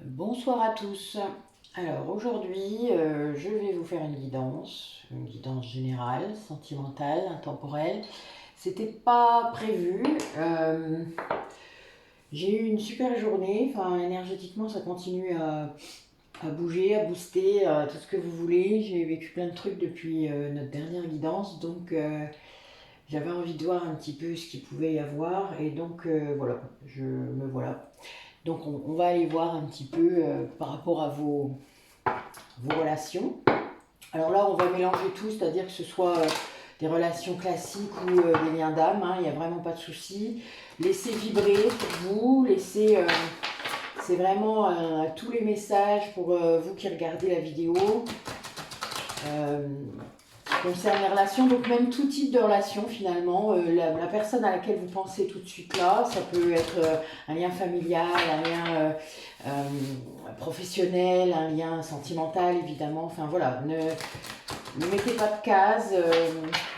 Bonsoir à tous. Alors aujourd'hui, je vais vous faire une guidance générale, sentimentale, intemporelle. C'était pas prévu. J'ai eu une super journée. Enfin, énergétiquement, ça continue à bouger, à booster, à tout ce que vous voulez. J'ai vécu plein de trucs depuis notre dernière guidance, donc j'avais envie de voir un petit peu ce qu'il pouvait y avoir. Et donc voilà, je me voilà. Donc on va aller voir un petit peu par rapport à vos relations. Alors là, on va mélanger tout, c'est-à-dire que ce soit des relations classiques ou des liens d'âme, hein, il n'y a vraiment pas de souci. Laissez vibrer pour vous, c'est vraiment tous les messages pour vous qui regardez la vidéo. Euh, Concerne les relations, donc même tout type de relation finalement, la personne à laquelle vous pensez tout de suite là, ça peut être un lien familial, un lien professionnel, un lien sentimental évidemment, enfin voilà, ne mettez pas de cases,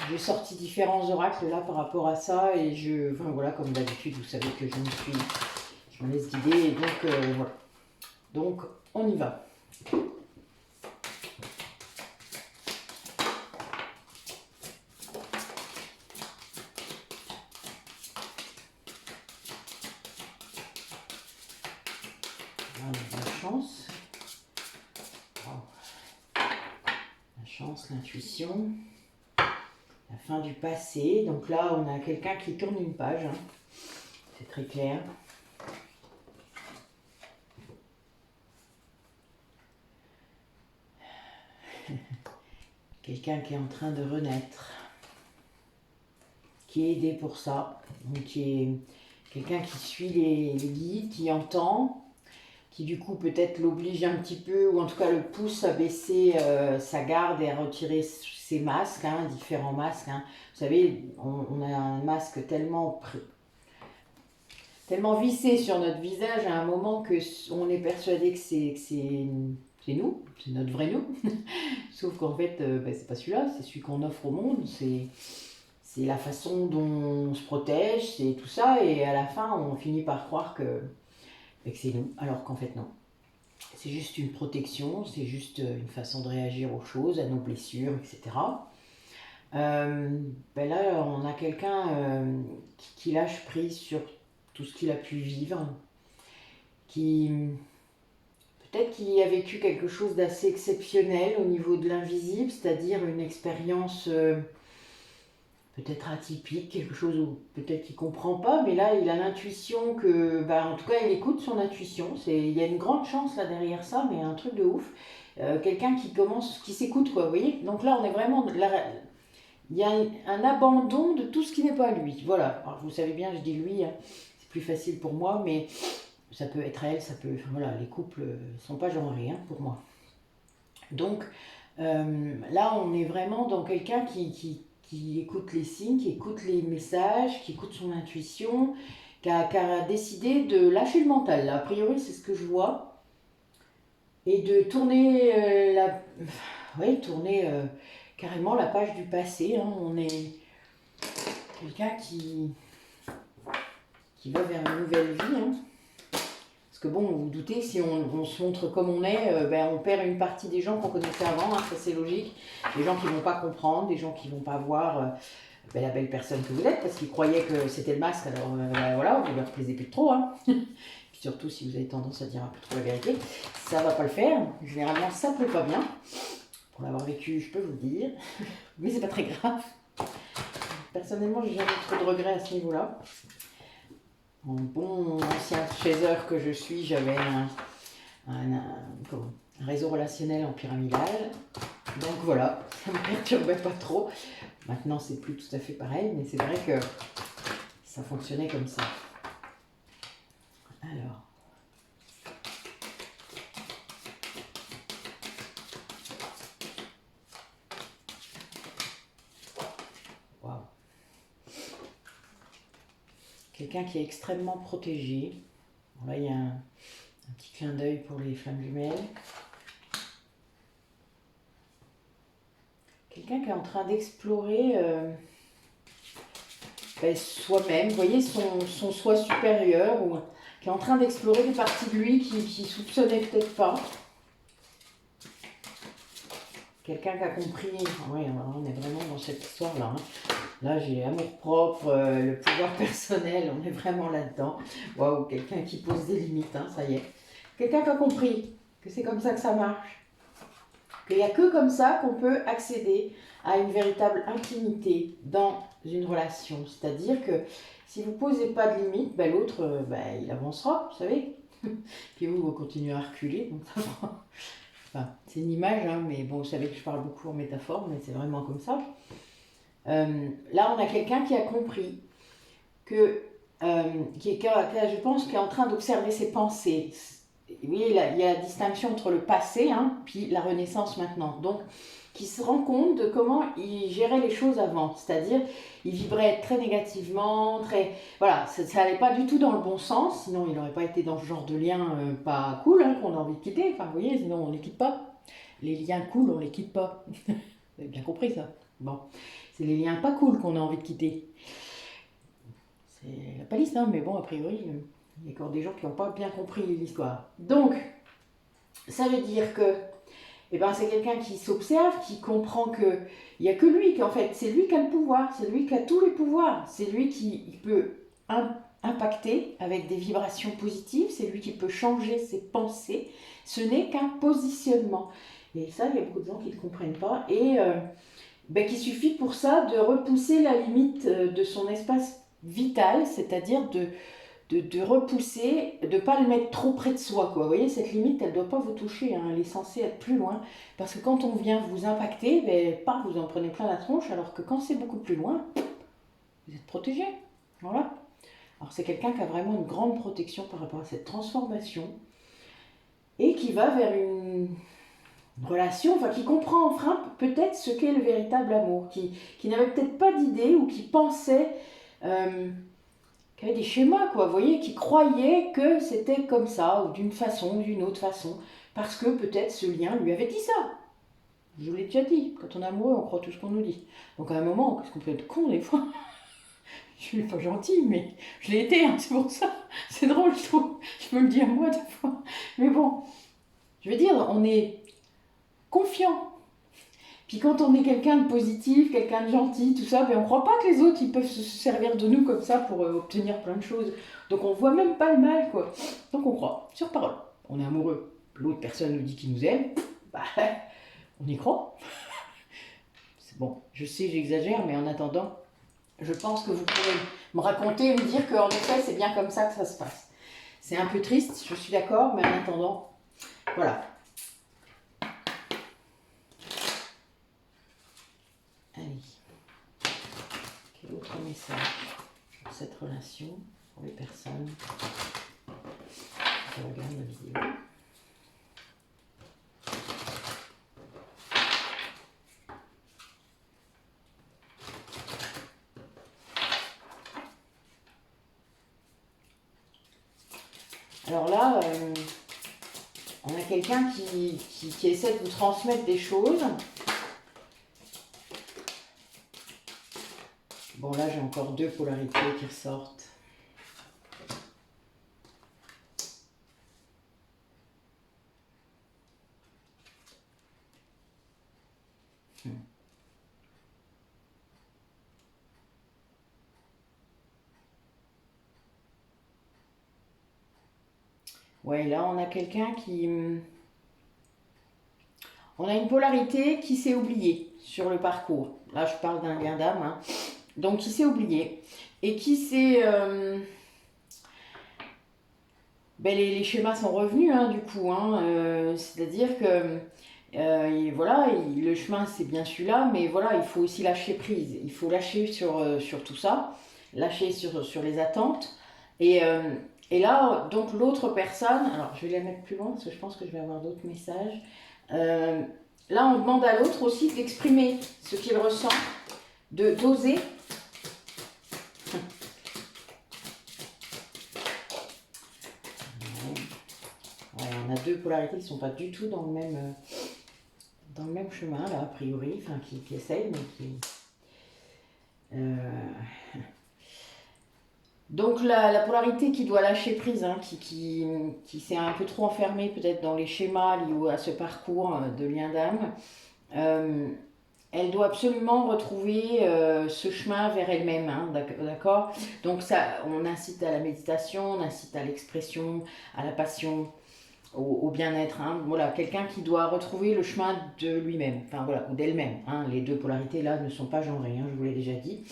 j'ai sorti différents oracles là par rapport à ça et enfin voilà, comme d'habitude vous savez que je me laisse guider et donc voilà, donc on y va. La chance. Wow. La chance, l'intuition, la fin du passé. Donc là, on a quelqu'un qui tourne une page. Hein. C'est très clair. Quelqu'un qui est en train de renaître, qui est aidé pour ça. Donc qui est quelqu'un qui suit les guides, qui entend, qui du coup peut-être l'oblige un petit peu, ou en tout cas le pousse à baisser sa garde et à retirer ses masques, hein, différents masques. Hein. Vous savez, on a un masque tellement vissé sur notre visage à un moment que on est persuadé que c'est nous, c'est notre vrai nous. Sauf qu'en fait, c'est pas celui-là, c'est celui qu'on offre au monde, c'est la façon dont on se protège, c'est tout ça, et à la fin, on finit par croire que c'est nous, alors qu'en fait non. C'est juste une protection, c'est juste une façon de réagir aux choses, à nos blessures, etc. Là, on a quelqu'un qui lâche prise sur tout ce qu'il a pu vivre, qui peut-être qu'il a vécu quelque chose d'assez exceptionnel au niveau de l'invisible, c'est-à-dire une expérience peut-être atypique, quelque chose où peut-être qu'il ne comprend pas, mais là il a l'intuition que, en tout cas il écoute son intuition, il y a une grande chance là derrière ça, mais un truc de ouf. Quelqu'un qui s'écoute quoi, vous voyez. Donc là on est vraiment, il y a un abandon de tout ce qui n'est pas lui, voilà. Alors vous savez bien, je dis lui, hein, c'est plus facile pour moi, mais ça peut être elle, ça peut, enfin, voilà, les couples ne sont pas genrés hein, pour moi. Donc là, on est vraiment dans quelqu'un qui écoute les signes, qui écoute les messages, qui écoute son intuition, qui a décidé de lâcher le mental. Là, a priori, c'est ce que je vois. Et de tourner, tourner carrément la page du passé. Hein. On est quelqu'un qui va vers une nouvelle vie. Hein. Parce que bon, vous vous doutez, si on se montre comme on est, on perd une partie des gens qu'on connaissait avant, hein, ça c'est logique. Des gens qui ne vont pas comprendre, des gens qui ne vont pas voir la belle personne que vous êtes, parce qu'ils croyaient que c'était le masque, alors voilà, vous ne leur plaisez plus trop. Hein. Puis surtout si vous avez tendance à dire un peu trop la vérité, ça ne va pas le faire. Généralement, ça ne plaît pas bien. Pour l'avoir vécu, je peux vous le dire. Mais c'est pas très grave. Personnellement, j'ai jamais trop de regrets à ce niveau-là. En bon ancien chasseur que je suis, j'avais un réseau relationnel en pyramidal. Donc voilà, ça ne me perturbait pas trop. Maintenant, c'est plus tout à fait pareil, mais c'est vrai que ça fonctionnait comme ça. Alors. Waouh. Quelqu'un qui est extrêmement protégé. Bon, là, il y a un petit clin d'œil pour les flammes jumelles. Quelqu'un qui est en train d'explorer soi-même, vous voyez, son soi supérieur, ou qui est en train d'explorer des parties de lui qui soupçonnait peut-être pas. Quelqu'un qui a compris, oui, on est vraiment dans cette histoire-là. Hein. Là, j'ai amour-propre, le pouvoir personnel, on est vraiment là-dedans. Waouh, quelqu'un qui pose des limites, hein, ça y est. Quelqu'un qui a compris que c'est comme ça que ça marche. Qu'il n'y a que comme ça qu'on peut accéder à une véritable intimité dans une relation. C'est-à-dire que si vous ne posez pas de limites, ben, l'autre, il avancera, vous savez. Puis vous continuez à reculer, donc ça fera... Enfin, c'est une image, hein, mais bon, vous savez que je parle beaucoup en métaphore, mais c'est vraiment comme ça. Là, on a quelqu'un qui a compris que, je pense, qui est en train d'observer ses pensées. Oui, il y a la distinction entre le passé, hein, puis la renaissance maintenant. Donc, qui se rend compte de comment il gérait les choses avant. C'est-à-dire, il vibrait très négativement, très... Voilà, ça n'allait pas du tout dans le bon sens, sinon il n'aurait pas été dans ce genre de lien pas cool, hein, qu'on a envie de quitter. Enfin, vous voyez, sinon on ne les quitte pas. Les liens cool, on ne les quitte pas. Vous avez bien compris ça. Bon, c'est les liens pas cool qu'on a envie de quitter. C'est la palisse, hein, mais bon, a priori, il y a encore des gens qui n'ont pas bien compris l'histoire. Donc, ça veut dire que c'est quelqu'un qui s'observe, qui comprend qu'il n'y a que lui, qu'en fait, c'est lui qui a le pouvoir, c'est lui qui a tous les pouvoirs, c'est lui qui peut impacter avec des vibrations positives, c'est lui qui peut changer ses pensées, ce n'est qu'un positionnement. Et ça, il y a beaucoup de gens qui ne comprennent pas, et qu'il suffit pour ça de repousser la limite de son espace vital, c'est-à-dire de repousser, de ne pas le mettre trop près de soi, quoi. Vous voyez, cette limite, elle ne doit pas vous toucher, hein. Elle est censée être plus loin, parce que quand on vient vous impacter, vous en prenez plein la tronche, alors que quand c'est beaucoup plus loin, vous êtes protégé. Voilà. Alors c'est quelqu'un qui a vraiment une grande protection par rapport à cette transformation, et qui va vers une relation, qui comprend enfin peut-être ce qu'est le véritable amour, qui n'avait peut-être pas d'idée, ou qui pensait... qui avait des schémas, quoi, vous voyez, qui croyaient que c'était comme ça, ou d'une façon, ou d'une autre façon, parce que peut-être ce lien lui avait dit ça. Je vous l'ai déjà dit, quand on est amoureux, on croit tout ce qu'on nous dit. Donc à un moment, qu'est-ce qu'on peut être con des fois? Je suis pas gentille, mais je l'ai été, hein, c'est pour ça. C'est drôle, je trouve. Je me le dis à moi des fois. Mais bon, je veux dire, on est confiant. Puis quand on est quelqu'un de positif, quelqu'un de gentil, tout ça, on ne croit pas que les autres ils peuvent se servir de nous comme ça pour obtenir plein de choses. Donc on voit même pas le mal, quoi. Donc on croit, sur parole. On est amoureux, l'autre personne nous dit qu'il nous aime, on y croit. C'est bon, je sais, j'exagère, mais en attendant, je pense que vous pourrez me raconter et me dire qu'en effet, c'est bien comme ça que ça se passe. C'est un peu triste, je suis d'accord, mais en attendant, voilà. Allez. Quel autre message pour cette relation, pour les personnes qui regardent la vidéo? Alors là, on a quelqu'un qui essaie de vous transmettre des choses. Bon, là, j'ai encore deux polarités qui ressortent. Ouais, là, on a quelqu'un qui... On a une polarité qui s'est oubliée sur le parcours. Là, je parle d'un lien d'âme. Hein. Donc, qui s'est oublié. Et qui s'est... les schémas sont revenus, hein, du coup. Hein, c'est-à-dire que... voilà, le chemin, c'est bien celui-là. Mais voilà, il faut aussi lâcher prise. Il faut lâcher sur tout ça. Lâcher sur les attentes. Et là, donc l'autre personne, alors je vais la mettre plus loin parce que je pense que je vais avoir d'autres messages. Là, on demande à l'autre aussi d'exprimer ce qu'il ressent, d'oser. Ouais, on a deux polarités qui ne sont pas du tout dans le même chemin, là, a priori, enfin, qui essayent, mais qui... Donc la polarité qui doit lâcher prise, hein, qui s'est un peu trop enfermée peut-être dans les schémas liés à ce parcours de lien d'âme, euh, elle doit absolument retrouver ce chemin vers elle-même, hein, d'accord? Donc ça, on incite à la méditation, on incite à l'expression, à la passion, au bien-être, hein. Voilà, quelqu'un qui doit retrouver le chemin de lui-même, enfin voilà, ou d'elle-même, hein. Les deux polarités là ne sont pas genrées, hein, je vous l'ai déjà dit.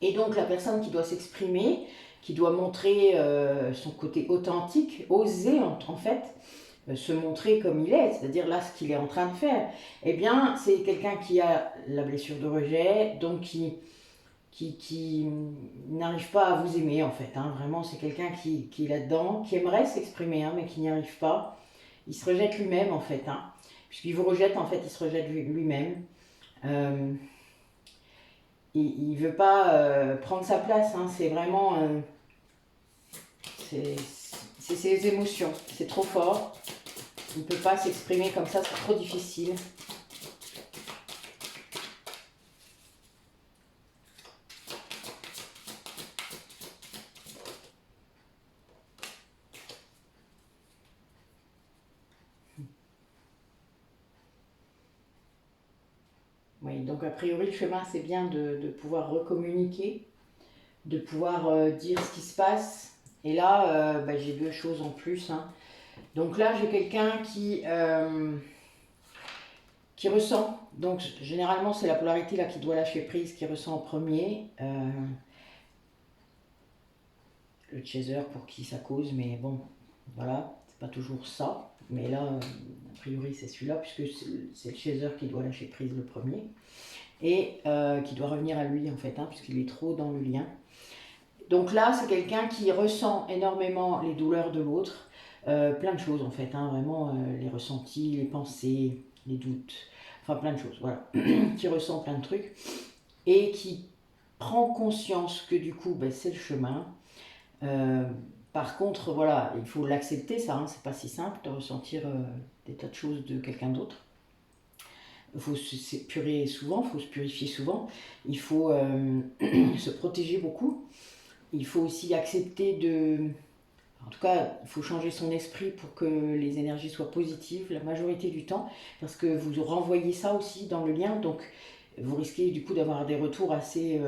Et donc la personne qui doit s'exprimer, qui doit montrer son côté authentique, oser en fait se montrer comme il est, c'est-à-dire là ce qu'il est en train de faire, eh bien c'est quelqu'un qui a la blessure de rejet, donc qui n'arrive pas à vous aimer en fait, hein. Vraiment c'est quelqu'un qui est là-dedans, qui aimerait s'exprimer, hein, mais qui n'y arrive pas. Il se rejette lui-même en fait, hein. Puisqu'il vous rejette en fait, il se rejette lui-même. Il ne veut pas prendre sa place, hein. C'est vraiment c'est ses émotions, c'est trop fort. Il ne peut pas s'exprimer comme ça, c'est trop difficile. Oui, donc a priori le chemin c'est bien de pouvoir recommuniquer, de pouvoir dire ce qui se passe. Et là, j'ai deux choses en plus, hein. Donc là j'ai quelqu'un qui ressent. Donc généralement c'est la polarité là qui doit lâcher prise, qui ressent en premier. Le chaser pour qui ça cause, mais bon, voilà, c'est pas toujours ça. Mais là, a priori c'est celui-là, puisque c'est le chaser qui doit lâcher prise le premier. Et qui doit revenir à lui en fait, hein, puisqu'il est trop dans le lien. Donc là c'est quelqu'un qui ressent énormément les douleurs de l'autre, plein de choses en fait, hein, vraiment les ressentis, les pensées, les doutes, enfin plein de choses, voilà, qui ressent plein de trucs et qui prend conscience que du coup c'est le chemin. Par contre, voilà, il faut l'accepter, ça, hein, c'est pas si simple de ressentir des tas de choses de quelqu'un d'autre. Il faut s'épurer souvent, il faut se purifier souvent, il faut se protéger beaucoup. Il faut aussi accepter de... En tout cas, il faut changer son esprit pour que les énergies soient positives la majorité du temps, parce que vous renvoyez ça aussi dans le lien, donc vous risquez du coup d'avoir des retours assez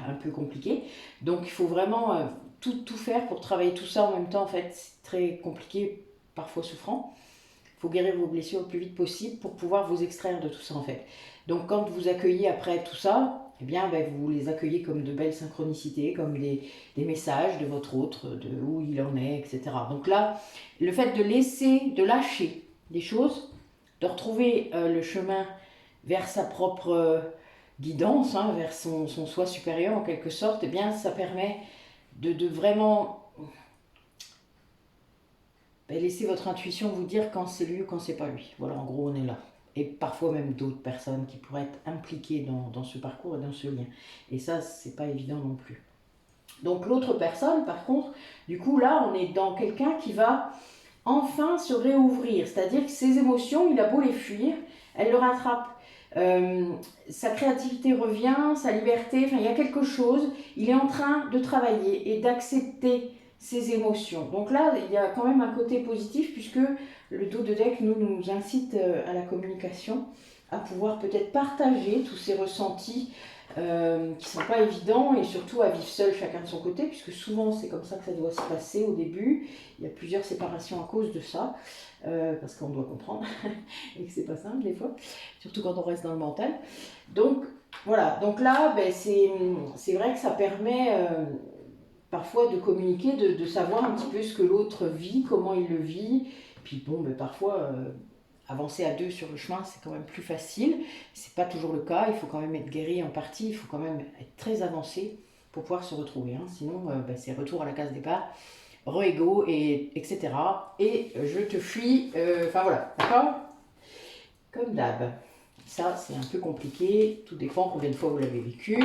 un peu compliqués. Donc il faut vraiment tout faire pour travailler tout ça en même temps. En fait, c'est très compliqué, parfois souffrant. Il faut guérir vos blessures le plus vite possible pour pouvoir vous extraire de tout ça en fait. Donc quand vous accueillez après tout ça, eh bien, vous les accueillez comme de belles synchronicités, comme des messages de votre autre, de où il en est, etc. Donc là, le fait de laisser, de lâcher des choses, de retrouver le chemin vers sa propre guidance, hein, vers son soi supérieur en quelque sorte, eh bien, ça permet de vraiment laisser votre intuition vous dire quand c'est lui ou quand c'est pas lui. Voilà, en gros, on est là. Et parfois même d'autres personnes qui pourraient être impliquées dans ce parcours et dans ce lien. Et ça, c'est pas évident non plus. Donc l'autre personne, par contre, du coup, là, on est dans quelqu'un qui va enfin se réouvrir. C'est-à-dire que ses émotions, il a beau les fuir, elle le rattrape. Sa créativité revient, sa liberté, enfin il y a quelque chose, il est en train de travailler et d'accepter ses émotions. Donc là, il y a quand même un côté positif puisque le dos de deck nous incite à la communication, à pouvoir peut-être partager tous ces ressentis qui ne sont pas évidents et surtout à vivre seul chacun de son côté, puisque souvent c'est comme ça que ça doit se passer au début. Il y a plusieurs séparations à cause de ça, parce qu'on doit comprendre et que c'est pas simple des fois, surtout quand on reste dans le mental. Donc voilà, donc là c'est vrai que ça permet parfois de communiquer, de savoir un petit peu ce que l'autre vit, comment il le vit. Puis bon, parfois avancer à deux sur le chemin, c'est quand même plus facile. C'est pas toujours le cas, il faut quand même être guéri en partie, il faut quand même être très avancé pour pouvoir se retrouver, hein. Sinon, c'est retour à la case départ, re-ego, etc. Et je te fuis, enfin voilà, d'accord? Comme d'hab. Ça, c'est un peu compliqué, tout dépend combien de fois vous l'avez vécu.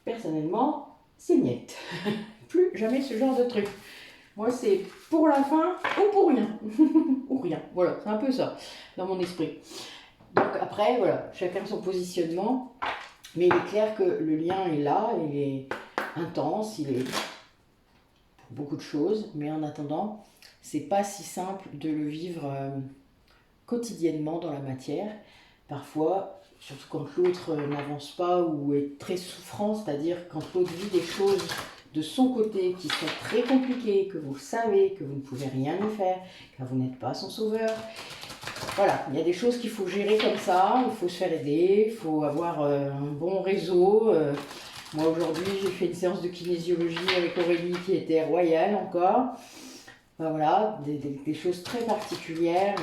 Personnellement, c'est niette. Plus jamais ce genre de truc. Moi, c'est pour la fin ou pour rien. Ou rien. Voilà, c'est un peu ça, dans mon esprit. Donc après, voilà, chacun son positionnement. Mais il est clair que le lien est là, intense, il est pour beaucoup de choses, mais en attendant, c'est pas si simple de le vivre quotidiennement dans la matière. Parfois, surtout quand l'autre n'avance pas ou est très souffrant, c'est-à-dire quand l'autre vit des choses de son côté qui sont très compliquées, que vous savez que vous ne pouvez rien y faire, car vous n'êtes pas son sauveur. Voilà, il y a des choses qu'il faut gérer comme ça, il faut se faire aider, il faut avoir un bon réseau. Moi aujourd'hui, j'ai fait une séance de kinésiologie avec Aurélie qui était royale encore. Ben voilà, des choses très particulières,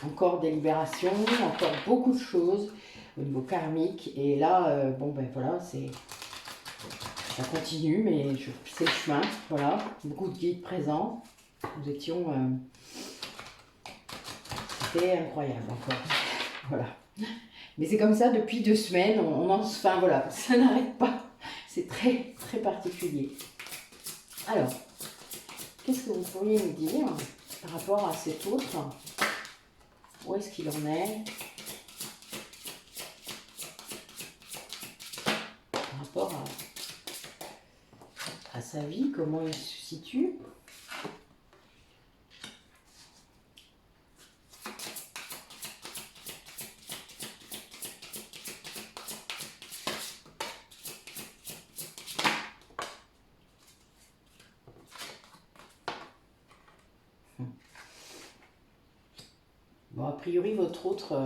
encore des libérations, encore beaucoup de choses au niveau karmique. Et là, bon ben voilà, ça continue, mais c'est le chemin. Voilà, beaucoup de guides présents. Nous étions, c'était incroyable encore. Voilà. Mais c'est comme ça depuis 2 semaines. Enfin voilà, ça n'arrête pas. C'est très très particulier. Alors. Qu'est-ce que vous pourriez me dire par rapport à cet autre? Où est-ce qu'il en est? Par rapport à sa vie, comment il se situe? Bon, a priori, votre autre,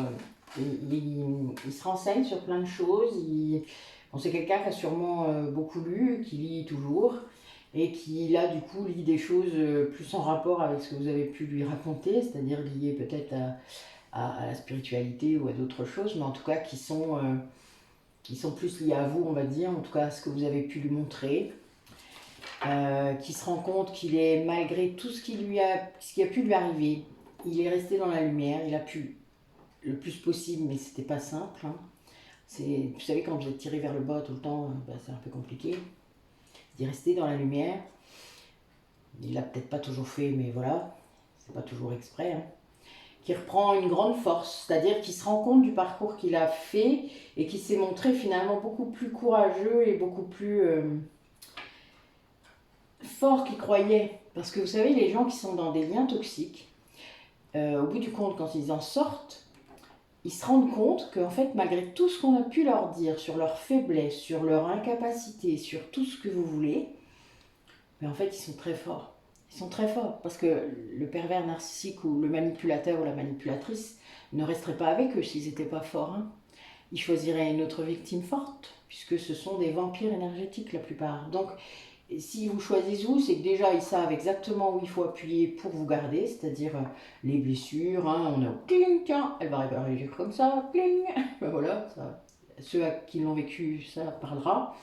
il se renseigne sur plein de choses. Bon, c'est quelqu'un qui a sûrement beaucoup lu, qui lit toujours, et qui, là, du coup, lit des choses plus en rapport avec ce que vous avez pu lui raconter, c'est-à-dire liées peut-être à la spiritualité ou à d'autres choses, mais en tout cas qui sont plus liées à vous, on va dire, en tout cas à ce que vous avez pu lui montrer. Qui se rend compte qu'il est, malgré tout ce qui a pu lui arriver, il est resté dans la lumière, il a pu le plus possible, mais c'était pas simple. Hein. Vous savez, quand vous êtes tiré vers le bas tout le temps, c'est un peu compliqué. D'y rester dans la lumière. Il l'a peut-être pas toujours fait, mais voilà, c'est pas toujours exprès. Hein. Qui reprend une grande force, c'est-à-dire qu'il se rend compte du parcours qu'il a fait et qui s'est montré finalement beaucoup plus courageux et beaucoup plus fort qu'il croyait. Parce que vous savez, les gens qui sont dans des liens toxiques, au bout du compte, quand ils en sortent, ils se rendent compte qu'en fait, malgré tout ce qu'on a pu leur dire sur leur faiblesse, sur leur incapacité, sur tout ce que vous voulez, mais en fait, ils sont très forts. Ils sont très forts parce que le pervers narcissique ou le manipulateur ou la manipulatrice ne resterait pas avec eux s'ils n'étaient pas forts. Hein. Ils choisiraient une autre victime forte, puisque ce sont des vampires énergétiques la plupart. Donc, si vous choisissez vous, c'est que déjà ils savent exactement où il faut appuyer pour vous garder, c'est-à-dire les blessures. Hein, on a cling, tiens, elle va réagir comme ça, cling. Ben voilà, ça, ceux qui l'ont vécu, ça parlera.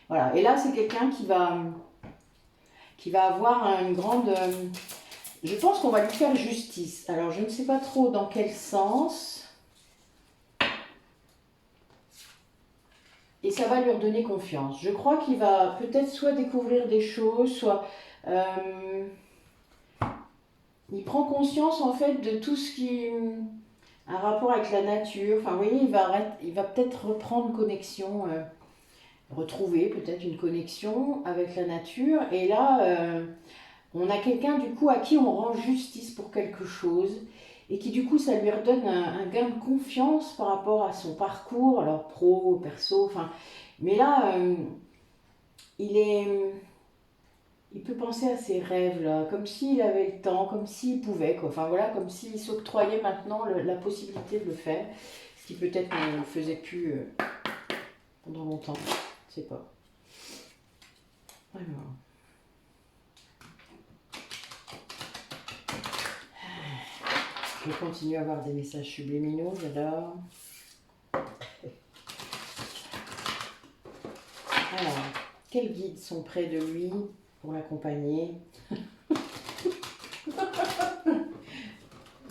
Voilà, et là c'est quelqu'un qui va avoir une grande. Je pense qu'on va lui faire justice. Alors je ne sais pas trop dans quel sens. Et ça va lui redonner confiance. Je crois qu'il va peut-être soit découvrir des choses, soit il prend conscience en fait de tout ce qui a un rapport avec la nature. Enfin, vous voyez, il va peut-être reprendre connexion, retrouver peut-être une connexion avec la nature. Et là, on a quelqu'un du coup à qui on rend justice pour quelque chose. Et qui du coup ça lui redonne un gain de confiance par rapport à son parcours, alors pro, perso, enfin. Mais là, il peut penser à ses rêves là, comme s'il avait le temps, comme s'il pouvait, quoi. Enfin voilà, comme s'il s'octroyait maintenant la possibilité de le faire, ce qui peut-être ne le faisait plus pendant longtemps, je sais pas. Alors. Je continue à avoir des messages subliminaux, j'adore. Alors, quels guides sont près de lui pour l'accompagner?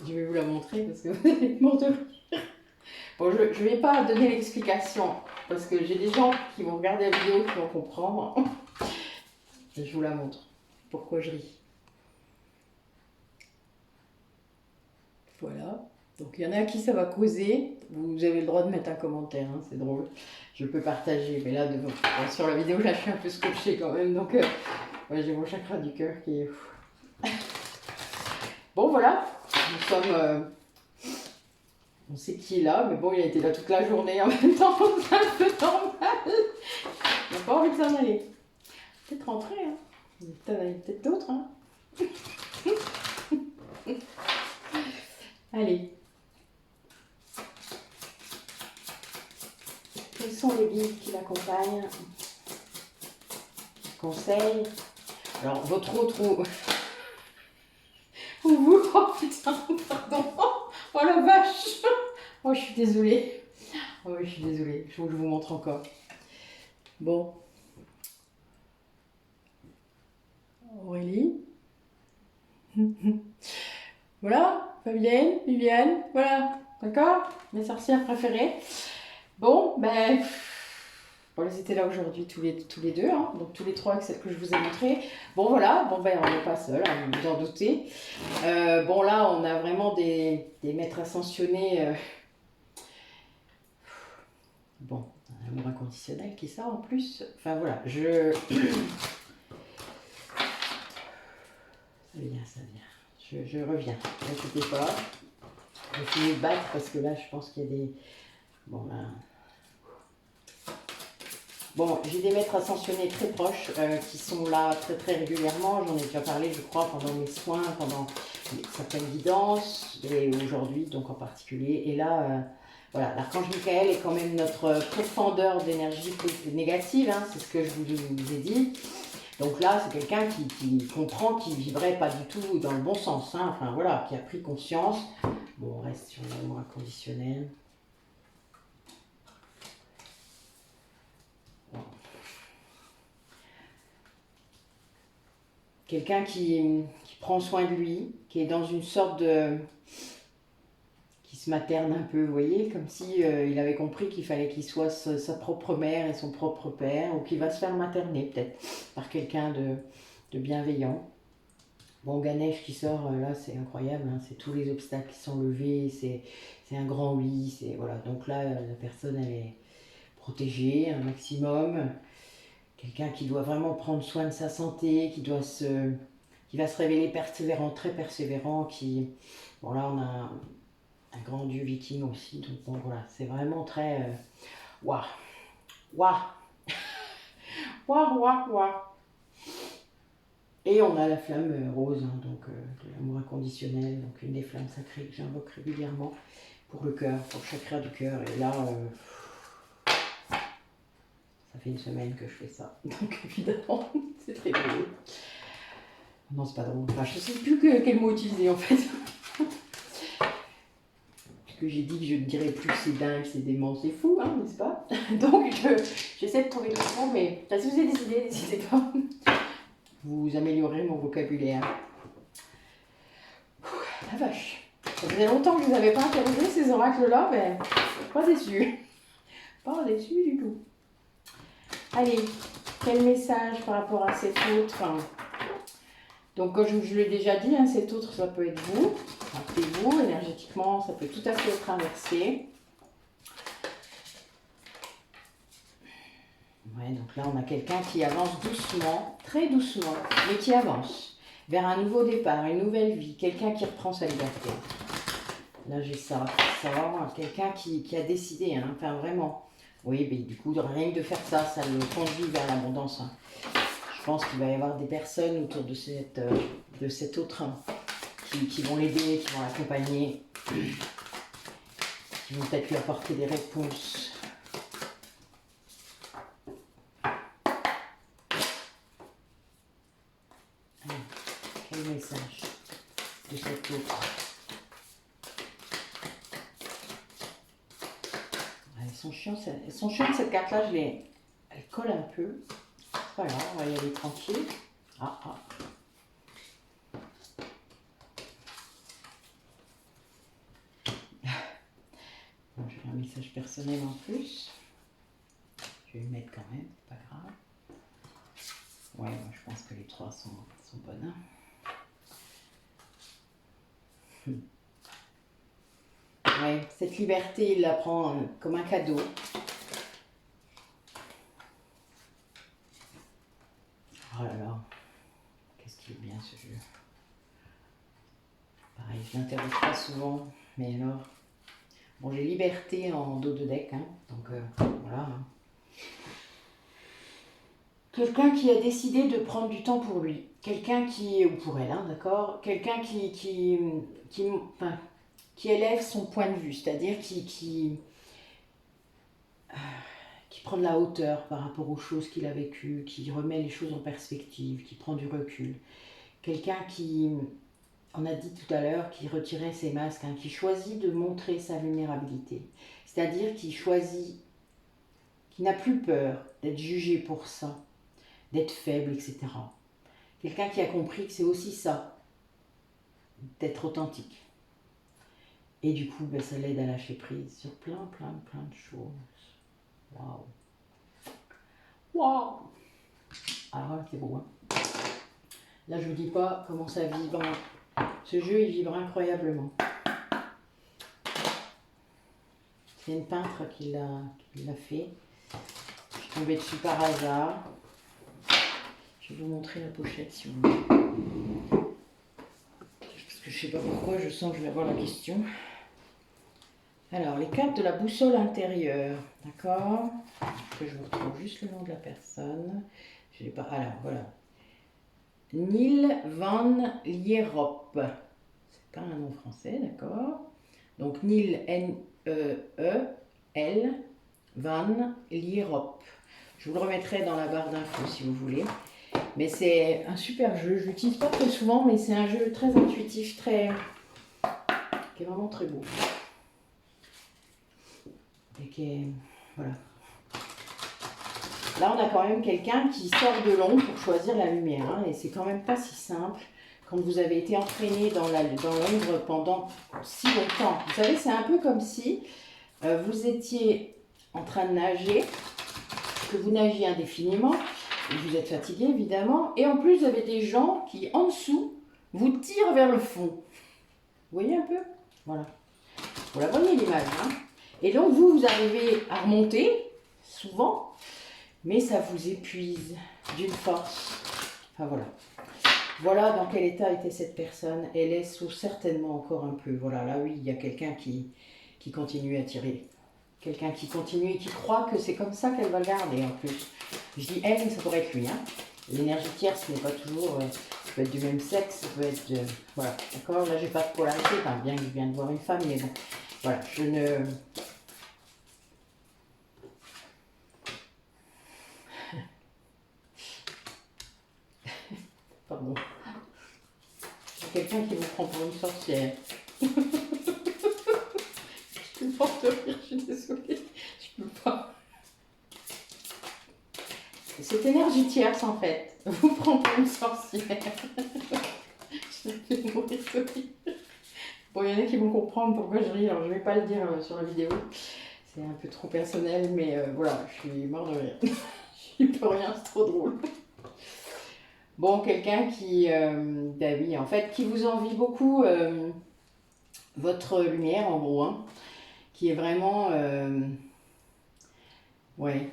Je vais vous la montrer parce que vous allez mort de rire. Bon, je ne vais pas donner l'explication parce que j'ai des gens qui vont regarder la vidéo qui vont comprendre. Et je vous la montre. Pourquoi je ris. Voilà. Donc il y en a à qui ça va causer. Vous avez le droit de mettre un commentaire, hein, c'est drôle. Je peux partager, mais là, sur la vidéo, là, je suis un peu scotchée quand même. Donc, ouais, j'ai mon chakra du cœur qui est... Bon, voilà. Nous sommes... on sait qui est là, mais bon, il a été là toute la journée en même temps. C'est un peu normal. On n'a pas envie de s'en aller. Peut-être rentrer, hein. Peut-être d'autres, hein. Allez. Quels sont les guides qui l'accompagnent? Conseils. Alors, votre autre ou vous, oh putain, pardon. Oh la vache. Oh, je suis désolée. Oh, je suis désolée. Il faut que je vous montre encore. Bon. Aurélie. Voilà, Fabienne, Viviane, voilà, d'accord? Mes sorcières préférées. Bon, ben, bon, ils étaient là aujourd'hui tous les deux, hein, donc tous les trois avec celle que je vous ai montrée. Bon, voilà, bon, ben, on n'est pas seuls, hein, vous vous en doutez. Bon, là, on a vraiment des maîtres ascensionnés. Bon, un amour inconditionnel qui sort en plus. Enfin, voilà, ça vient, ça vient. Je reviens, ne vous inquiétez pas. Je finis de battre parce que là, je pense qu'il y a des... Bon, là... Bon, j'ai des maîtres ascensionnés très proches qui sont là très très régulièrement. J'en ai déjà parlé, je crois, pendant mes soins, pendant certaines guidances, et aujourd'hui, donc en particulier. Et là, voilà, l'archange Michael est quand même notre profondeur d'énergie négative, hein, c'est ce que je vous ai dit. Donc là, c'est quelqu'un qui comprend, qui vibrait pas du tout dans le bon sens, hein, enfin voilà, qui a pris conscience. Bon, on reste sur l'amour inconditionnel. Quelqu'un qui prend soin de lui, qui est dans une sorte de... qui se materne un peu, vous voyez, comme si il avait compris qu'il fallait qu'il soit sa propre mère et son propre père, ou qu'il va se faire materner peut-être par quelqu'un de bienveillant. Bon, Ganesh qui sort, là, c'est incroyable, hein, c'est tous les obstacles qui sont levés, c'est un grand oui, c'est... Voilà, donc là, la personne, elle est protégée un maximum. Quelqu'un qui doit vraiment prendre soin de sa santé, qui va se révéler persévérant, très persévérant, qui... Bon, là, on a un grand dieu viking aussi, donc bon, voilà, c'est vraiment très... Waouh. Waouh. Waouh, waouh, waouh. Et on a la flamme rose, hein, donc de l'amour inconditionnel, donc une des flammes sacrées que j'invoque régulièrement pour le cœur, pour le chakra du cœur. Et là, ça fait une semaine que je fais ça, donc évidemment, c'est très drôle. Non, c'est pas drôle. Enfin, je ne sais plus quel mot utiliser en fait. Parce que j'ai dit que je ne dirais plus que c'est dingue, c'est dément, c'est fou, hein, n'est-ce pas? Donc j'essaie de trouver d'autres mots, mais si vous avez des idées, n'hésitez pas. Vous améliorerez mon vocabulaire. La vache. Ça faisait longtemps que je ne vous avais pas interrogé ces oracles-là, mais pas déçu. Pas déçu du tout. Allez, quel message par rapport à cet autre? Donc, comme je l'ai déjà dit, hein, cet autre, ça peut être vous. Rappelez-vous, énergétiquement, ça peut tout à fait être inversé. Ouais, donc là, on a quelqu'un qui avance doucement, très doucement, mais qui avance vers un nouveau départ, une nouvelle vie, quelqu'un qui reprend sa liberté. Là, j'ai ça. C'est vraiment quelqu'un qui a décidé, hein, enfin vraiment. Oui, mais du coup, rien que de faire ça, ça le conduit vers l'abondance. Hein. Je pense qu'il va y avoir des personnes autour de cet autre hein, qui vont l'aider, qui vont l'accompagner, qui vont peut-être lui apporter des réponses. Quel message de cet autre? Elles sont chiantes cette carte-là, elle colle un peu. C'est pas grave, on va y aller tranquille. Ah. Bon, je fais un message personnel en plus. Je vais le mettre quand même, c'est pas grave. Ouais, moi je pense que les trois sont bonnes. Hein. Cette liberté, il la prend comme un cadeau. Oh là là, qu'est-ce qu'il est bien ce jeu. Pareil, je l'interroge pas souvent, mais alors... Bon, j'ai liberté en dos de deck, hein, donc voilà. Hein. Quelqu'un qui a décidé de prendre du temps pour lui. Quelqu'un qui, ou pour elle, hein, d'accord. Quelqu'un enfin, qui élève son point de vue, c'est-à-dire qui prend de la hauteur par rapport aux choses qu'il a vécues, qui remet les choses en perspective, qui prend du recul. Quelqu'un qui, on a dit tout à l'heure, qui retirait ses masques, hein, qui choisit de montrer sa vulnérabilité. C'est-à-dire qui choisit, qui n'a plus peur d'être jugé pour ça, d'être faible, etc. Quelqu'un qui a compris que c'est aussi ça, d'être authentique. Et du coup, ben, ça l'aide à lâcher prise sur plein de choses. Waouh! Waouh! Alors là, c'est beau, hein? Là, je vous dis pas comment ça vibre. Ce jeu, il vibre incroyablement. C'est une peintre qui l'a fait. Je suis tombée dessus par hasard. Je vais vous montrer la pochette si vous voulez. Parce que je sais pas pourquoi, je sens que je vais avoir la question. Alors, les cartes de la boussole intérieure, d'accord? Que je vous retrouve juste le nom de la personne. Je l'ai pas. Alors, voilà. Neil Van Lierop. C'est pas un nom français, d'accord? Donc, Neil, N-E-E-L, Van Lierop. Je vous le remettrai dans la barre d'infos si vous voulez. Mais c'est un super jeu. Je l'utilise pas très souvent, mais c'est un jeu très intuitif, qui est vraiment très beau. Et qui est... Voilà. Là, on a quand même quelqu'un qui sort de l'ombre pour choisir la lumière. Hein, et c'est quand même pas si simple quand vous avez été entraîné dans l'ombre pendant si longtemps. Vous savez, c'est un peu comme si vous étiez en train de nager, que vous nagiez indéfiniment, et vous êtes fatigué évidemment, et en plus vous avez des gens qui en dessous vous tirent vers le fond. Vous voyez un peu? Voilà. Vous la voyez l'image, hein? Et donc vous arrivez à remonter, souvent, mais ça vous épuise d'une force. Enfin voilà. Voilà dans quel état était cette personne. Elle est certainement encore un peu. Voilà, là oui, il y a quelqu'un qui continue à tirer. Quelqu'un qui continue et qui croit que c'est comme ça qu'elle va le garder en plus. Je dis elle, mais ça pourrait être lui. Hein. L'énergie tierce n'est pas toujours... ça peut être du même sexe, ça peut être... voilà, d'accord. Là, j'ai pas de polarité, enfin, bien que je viens de voir une femme, mais bon. Voilà, je ne... Pardon. Quelqu'un qui vous prend pour une sorcière. Je suis morte de rire, je suis désolée. Je peux pas. Cette énergie tierce, en fait, vous prend pour une sorcière. Je vais mourir de rire. Bon, il y en a qui vont comprendre pourquoi je ris, alors je vais pas le dire sur la vidéo. C'est un peu trop personnel, mais voilà, je suis morte de rire. Je peux rien, c'est trop drôle. Bon, quelqu'un qui, ben oui, en fait, qui vous envie beaucoup votre lumière, en gros, hein, qui est vraiment, ouais,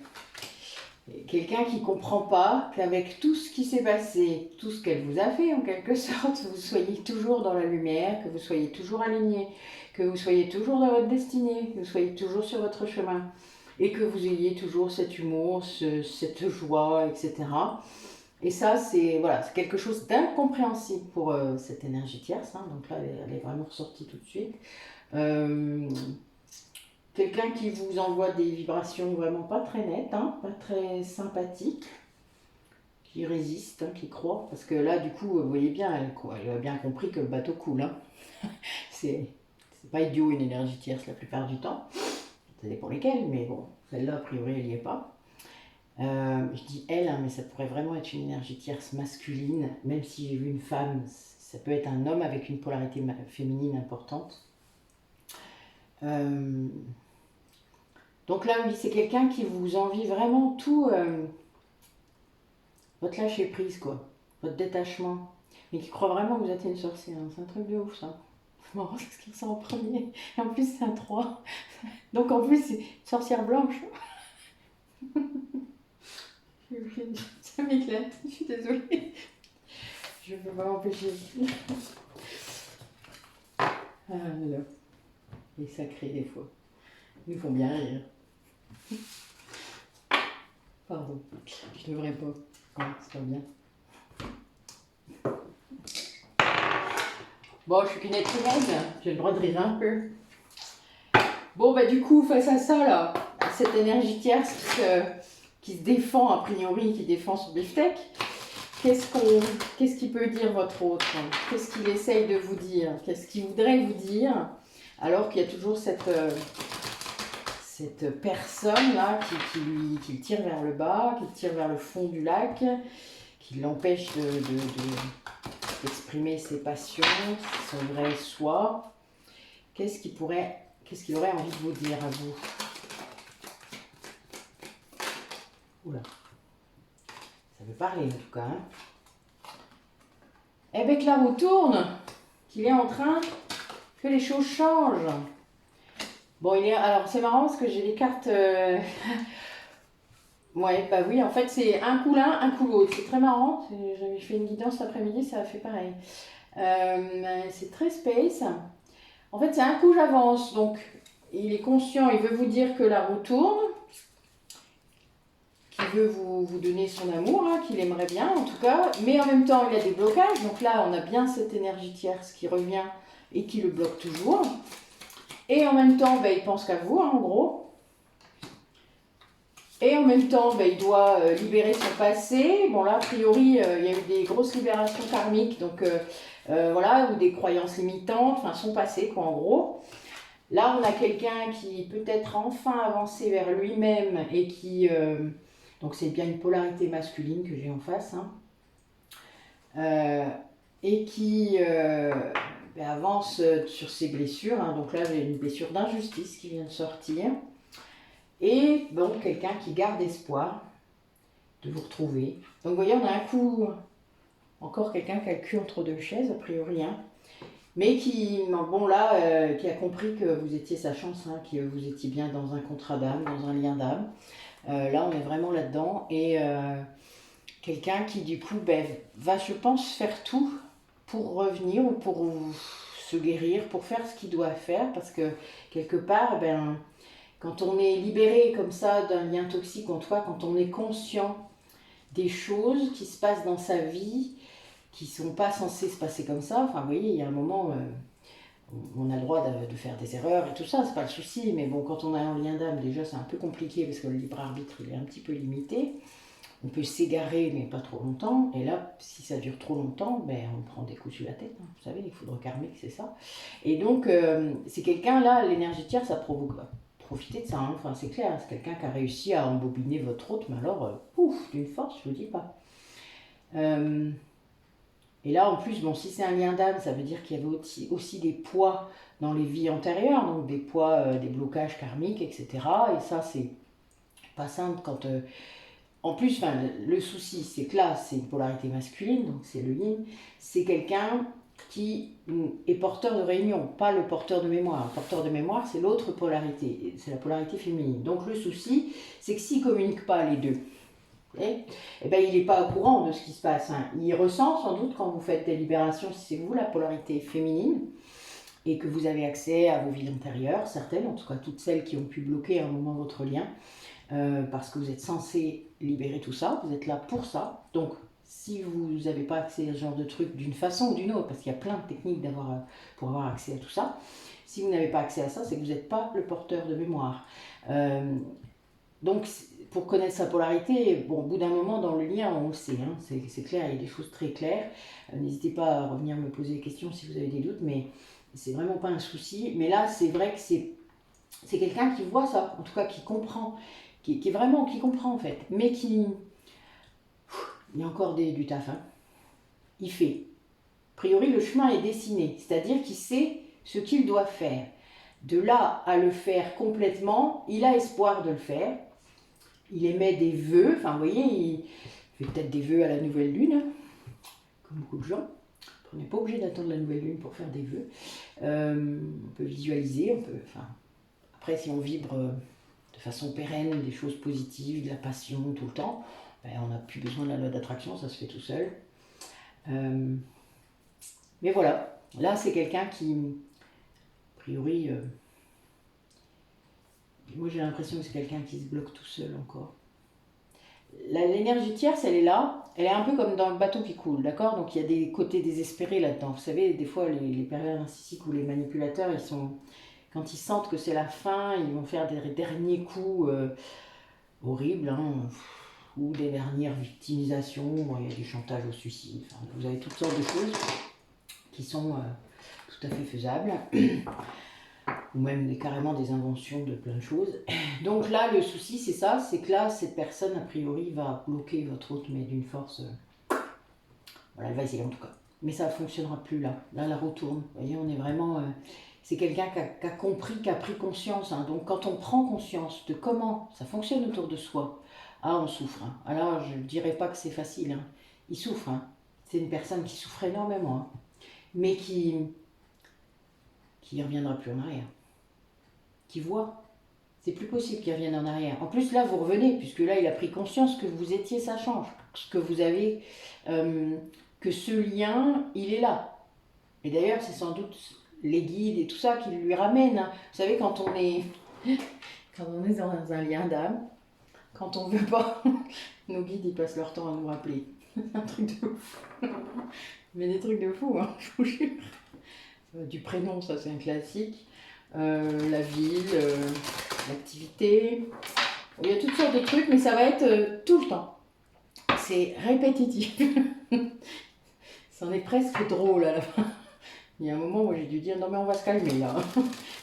quelqu'un qui comprend pas qu'avec tout ce qui s'est passé, tout ce qu'elle vous a fait, en quelque sorte, vous soyez toujours dans la lumière, que vous soyez toujours aligné, que vous soyez toujours dans votre destinée, que vous soyez toujours sur votre chemin, et que vous ayez toujours cet humour, cette joie, etc. Et ça, c'est voilà, c'est quelque chose d'incompréhensible pour cette énergie tierce. Hein, donc là, elle est vraiment ressortie tout de suite. Quelqu'un qui vous envoie des vibrations vraiment pas très nettes, hein, pas très sympathiques, qui résiste, hein, qui croit. Parce que là, du coup, vous voyez bien, elle a bien compris que le bateau coule. Hein. C'est pas idiot une énergie tierce la plupart du temps. Ça dépend lesquelles, mais bon, celle-là, a priori, elle n'y est pas. Je dis elle, hein, mais ça pourrait vraiment être une énergie tierce masculine, même si j'ai vu une femme, ça peut être un homme avec une polarité féminine importante. Donc là, oui, c'est quelqu'un qui vous envie vraiment tout, votre lâcher prise, quoi, votre détachement, mais qui croit vraiment que vous êtes une sorcière. C'est un truc de ouf, ça. Bon, parce qu'il sort en premier. Et en plus, c'est un 3. Donc en plus, c'est une sorcière blanche. Ça m'éclate, je suis désolée. Je peux pas m'empêcher. Ah là, il est sacré des fois. Ils nous font bien rire. Pardon, je devrais pas. Ouais, c'est pas bien. Bon, je suis qu'une être humaine, j'ai le droit de rire un peu. Bon, bah du coup, face à ça, là, à cette énergie tierce qui se défend, a priori, qui défend son beefsteak, qu'est-ce qu'il peut dire votre autre? Qu'est-ce qu'il essaye de vous dire? Qu'est-ce qu'il voudrait vous dire? Alors qu'il y a toujours cette personne-là qui le tire vers le bas, qui le tire vers le fond du lac, qui l'empêche d'exprimer ses passions, son vrai soi. Qu'est-ce qu'il aurait envie de vous dire à vous? Oula, ça veut parler en tout cas. Hein. Eh bien que la roue tourne, qu'il est en train, que les choses changent. Bon, alors c'est marrant parce que j'ai les cartes... Ouais, bah oui, en fait c'est un coup l'un, un coup l'autre. C'est très marrant, j'avais fait une guidance cet après-midi, ça a fait pareil. C'est très space. En fait c'est un coup j'avance, donc il est conscient, il veut vous dire que la roue tourne, qu'il veut vous donner son amour, hein, qu'il aimerait bien en tout cas, mais en même temps il a des blocages, donc là on a bien cette énergie tierce qui revient et qui le bloque toujours. Et en même temps, il pense qu'à vous, hein, en gros. Et en même temps, il doit libérer son passé. Bon là, a priori, il y a eu des grosses libérations karmiques, donc voilà, ou des croyances limitantes, enfin son passé, quoi, en gros. Là, on a quelqu'un qui peut-être enfin avancé vers lui-même et qui... donc c'est bien une polarité masculine que j'ai en face. Hein, et qui avance sur ses blessures. Hein, donc là, j'ai une blessure d'injustice qui vient de sortir. Et bon, quelqu'un qui garde espoir de vous retrouver. Donc vous voyez, on a un coup, encore quelqu'un qui a le cul entre deux chaises, a priori, hein, mais qui, bon là, qui a compris que vous étiez sa chance, hein, que vous étiez bien dans un contrat d'âme, dans un lien d'âme. Là, on est vraiment là-dedans. Et quelqu'un qui, du coup, va, je pense, faire tout pour revenir ou pour se guérir, pour faire ce qu'il doit faire, parce que quelque part, quand on est libéré comme ça d'un lien toxique, en tout cas, quand on est conscient des choses qui se passent dans sa vie, qui ne sont pas censées se passer comme ça, enfin, vous voyez, il y a un moment, on a le droit de faire des erreurs et tout ça, c'est pas le souci, mais bon, quand on a un lien d'âme, déjà, c'est un peu compliqué parce que le libre arbitre, il est un petit peu limité. On peut s'égarer, mais pas trop longtemps. Et là, si ça dure trop longtemps, on prend des coups sur la tête. Hein. Vous savez, les foudres karmiques, c'est ça. Et donc, c'est quelqu'un, là, l'énergie tierce, ça provoque. Profitez de ça, hein. Enfin, c'est clair, c'est quelqu'un qui a réussi à embobiner votre hôte, mais alors, pouf, d'une force, je vous dis pas. Et là, en plus, bon, si c'est un lien d'âme, ça veut dire qu'il y avait aussi des poids dans les vies antérieures, donc des poids, des blocages karmiques, etc. Et ça, c'est pas simple quand... en plus, le souci, c'est que là, c'est une polarité masculine, donc c'est le yin. C'est quelqu'un qui est porteur de réunion, pas le porteur de mémoire. Le porteur de mémoire, c'est l'autre polarité, c'est la polarité féminine. Donc le souci, c'est que s'il ne communique pas les deux, il n'est pas au courant de ce qui se passe. Hein. Il ressent sans doute quand vous faites des libérations, si c'est vous la polarité féminine, et que vous avez accès à vos vies antérieures, certaines, en tout cas toutes celles qui ont pu bloquer à un moment votre lien, parce que vous êtes censé libérer tout ça, vous êtes là pour ça. Donc si vous n'avez pas accès à ce genre de truc d'une façon ou d'une autre, parce qu'il y a plein de techniques pour avoir accès à tout ça, si vous n'avez pas accès à ça, c'est que vous n'êtes pas le porteur de mémoire. Donc pour connaître sa polarité, bon, au bout d'un moment dans le lien, on le sait, hein, c'est clair, il y a des choses très claires. N'hésitez pas à revenir me poser des questions si vous avez des doutes, mais c'est vraiment pas un souci. Mais là, c'est vrai que c'est quelqu'un qui voit ça, en tout cas qui comprend, qui comprend en fait, mais qui... Il y a encore du taf, hein. Il fait. A priori, le chemin est dessiné, c'est-à-dire qu'il sait ce qu'il doit faire. De là à le faire complètement, il a espoir de le faire. Il émet des vœux, enfin vous voyez, il fait peut-être des vœux à la nouvelle lune, comme beaucoup de gens. On n'est pas obligé d'attendre la nouvelle lune pour faire des vœux. On peut visualiser, enfin, après si on vibre de façon pérenne des choses positives, de la passion tout le temps, ben, on n'a plus besoin de la loi d'attraction, ça se fait tout seul. Mais voilà, là c'est quelqu'un qui, a priori, moi j'ai l'impression que c'est quelqu'un qui se bloque tout seul encore. L'énergie tierce, elle est là, elle est un peu comme dans le bateau qui coule, d'accord? Donc il y a des côtés désespérés là-dedans. Vous savez, des fois les pervers narcissiques ou les manipulateurs, ils sont, quand ils sentent que c'est la fin, ils vont faire des derniers coups horribles, hein, ou des dernières victimisations. Bon, il y a du chantage au suicide. Enfin, vous avez toutes sortes de choses qui sont tout à fait faisables. Ou même carrément des inventions de plein de choses. Donc là, le souci, c'est ça, c'est que là, cette personne, a priori, va bloquer votre hôte, mais d'une force... voilà, elle va essayer en tout cas. Mais ça ne fonctionnera plus là. Là, elle retourne. Vous voyez, on est vraiment... c'est quelqu'un qui a compris, qui a pris conscience. Hein. Donc quand on prend conscience de comment ça fonctionne autour de soi, ah, on souffre. Hein. Alors, je ne dirais pas que c'est facile. Hein. Il souffre. Hein. C'est une personne qui souffre énormément, hein. Mais qui ne reviendra plus en arrière. Qui voit. C'est plus possible qu'il revienne en arrière. En plus, là, vous revenez, puisque là, il a pris conscience que vous étiez, ça change. Que vous avez, que ce lien, il est là. Et d'ailleurs, c'est sans doute les guides et tout ça qui lui ramènent. Hein. Vous savez, quand on est dans un lien d'âme, quand on veut pas, nos guides, ils passent leur temps à nous rappeler. Un truc de ouf. Mais des trucs de fou, hein, je vous jure. Du prénom, ça c'est un classique. La ville, l'activité. Il y a toutes sortes de trucs, mais ça va être tout le temps. C'est répétitif. C'en est presque drôle à la fin. Il y a un moment où j'ai dû dire non mais on va se calmer là.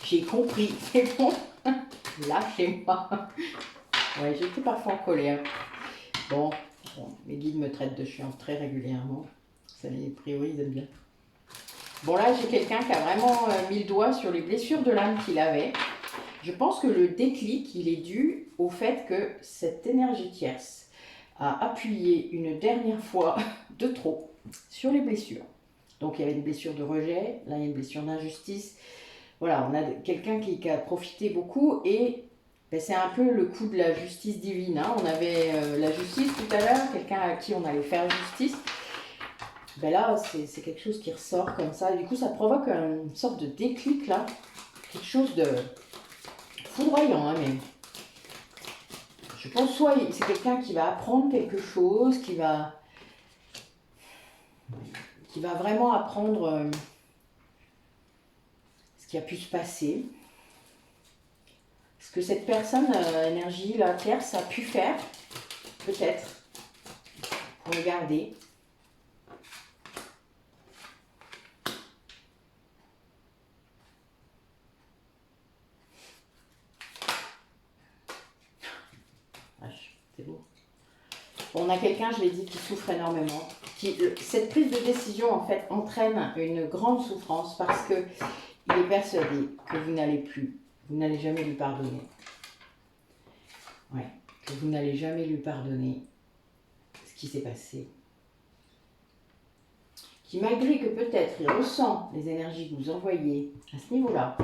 J'ai compris, c'est bon. Lâchez-moi. Ouais, j'étais parfois en colère. Bon, mes guides me traitent de chiante très régulièrement. Ça, a priori, ils aiment bien. Bon là, j'ai quelqu'un qui a vraiment mis le doigt sur les blessures de l'âme qu'il avait. Je pense que le déclic, il est dû au fait que cette énergie tierce a appuyé une dernière fois de trop sur les blessures. Donc il y avait une blessure de rejet, là il y a une blessure d'injustice. Voilà, on a quelqu'un qui a profité beaucoup et ben, c'est un peu le coup de la justice divine. Hein. On avait la justice tout à l'heure, quelqu'un à qui on allait faire justice. Ben là, c'est quelque chose qui ressort comme ça. Et du coup, ça provoque une sorte de déclic là. Quelque chose de foudroyant, hein, mais je pense soit c'est quelqu'un qui va apprendre quelque chose, qui va vraiment apprendre ce qui a pu se passer. Ce que cette personne, énergie, la tierce, a pu faire, peut-être, pour le garder. C'est beau. On a quelqu'un, je l'ai dit, qui souffre énormément. Cette prise de décision, en fait, entraîne une grande souffrance parce qu'il est persuadé que vous n'allez jamais lui pardonner. Ouais, que vous n'allez jamais lui pardonner ce qui s'est passé. Qui, malgré que peut-être il ressent les énergies que vous envoyez à ce niveau-là,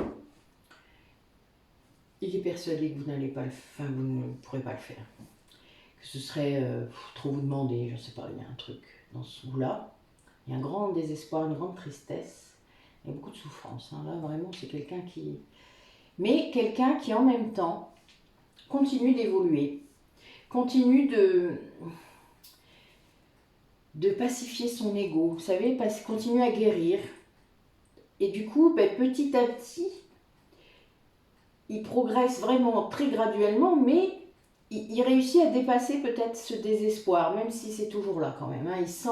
il est persuadé que vous n'allez pas vous ne pourrez pas le faire. Que ce serait trop vous demander, je ne sais pas, il y a un truc dans ce goût-là. Il y a un grand désespoir, une grande tristesse. Il y a beaucoup de souffrance. Hein. Là, vraiment, c'est quelqu'un qui... Mais quelqu'un qui, en même temps, continue d'évoluer. Continue de pacifier son ego. Vous savez, continue à guérir. Et du coup, ben, petit à petit, il progresse vraiment très graduellement, mais il réussit à dépasser peut-être ce désespoir, même si c'est toujours là quand même. Hein. Il sent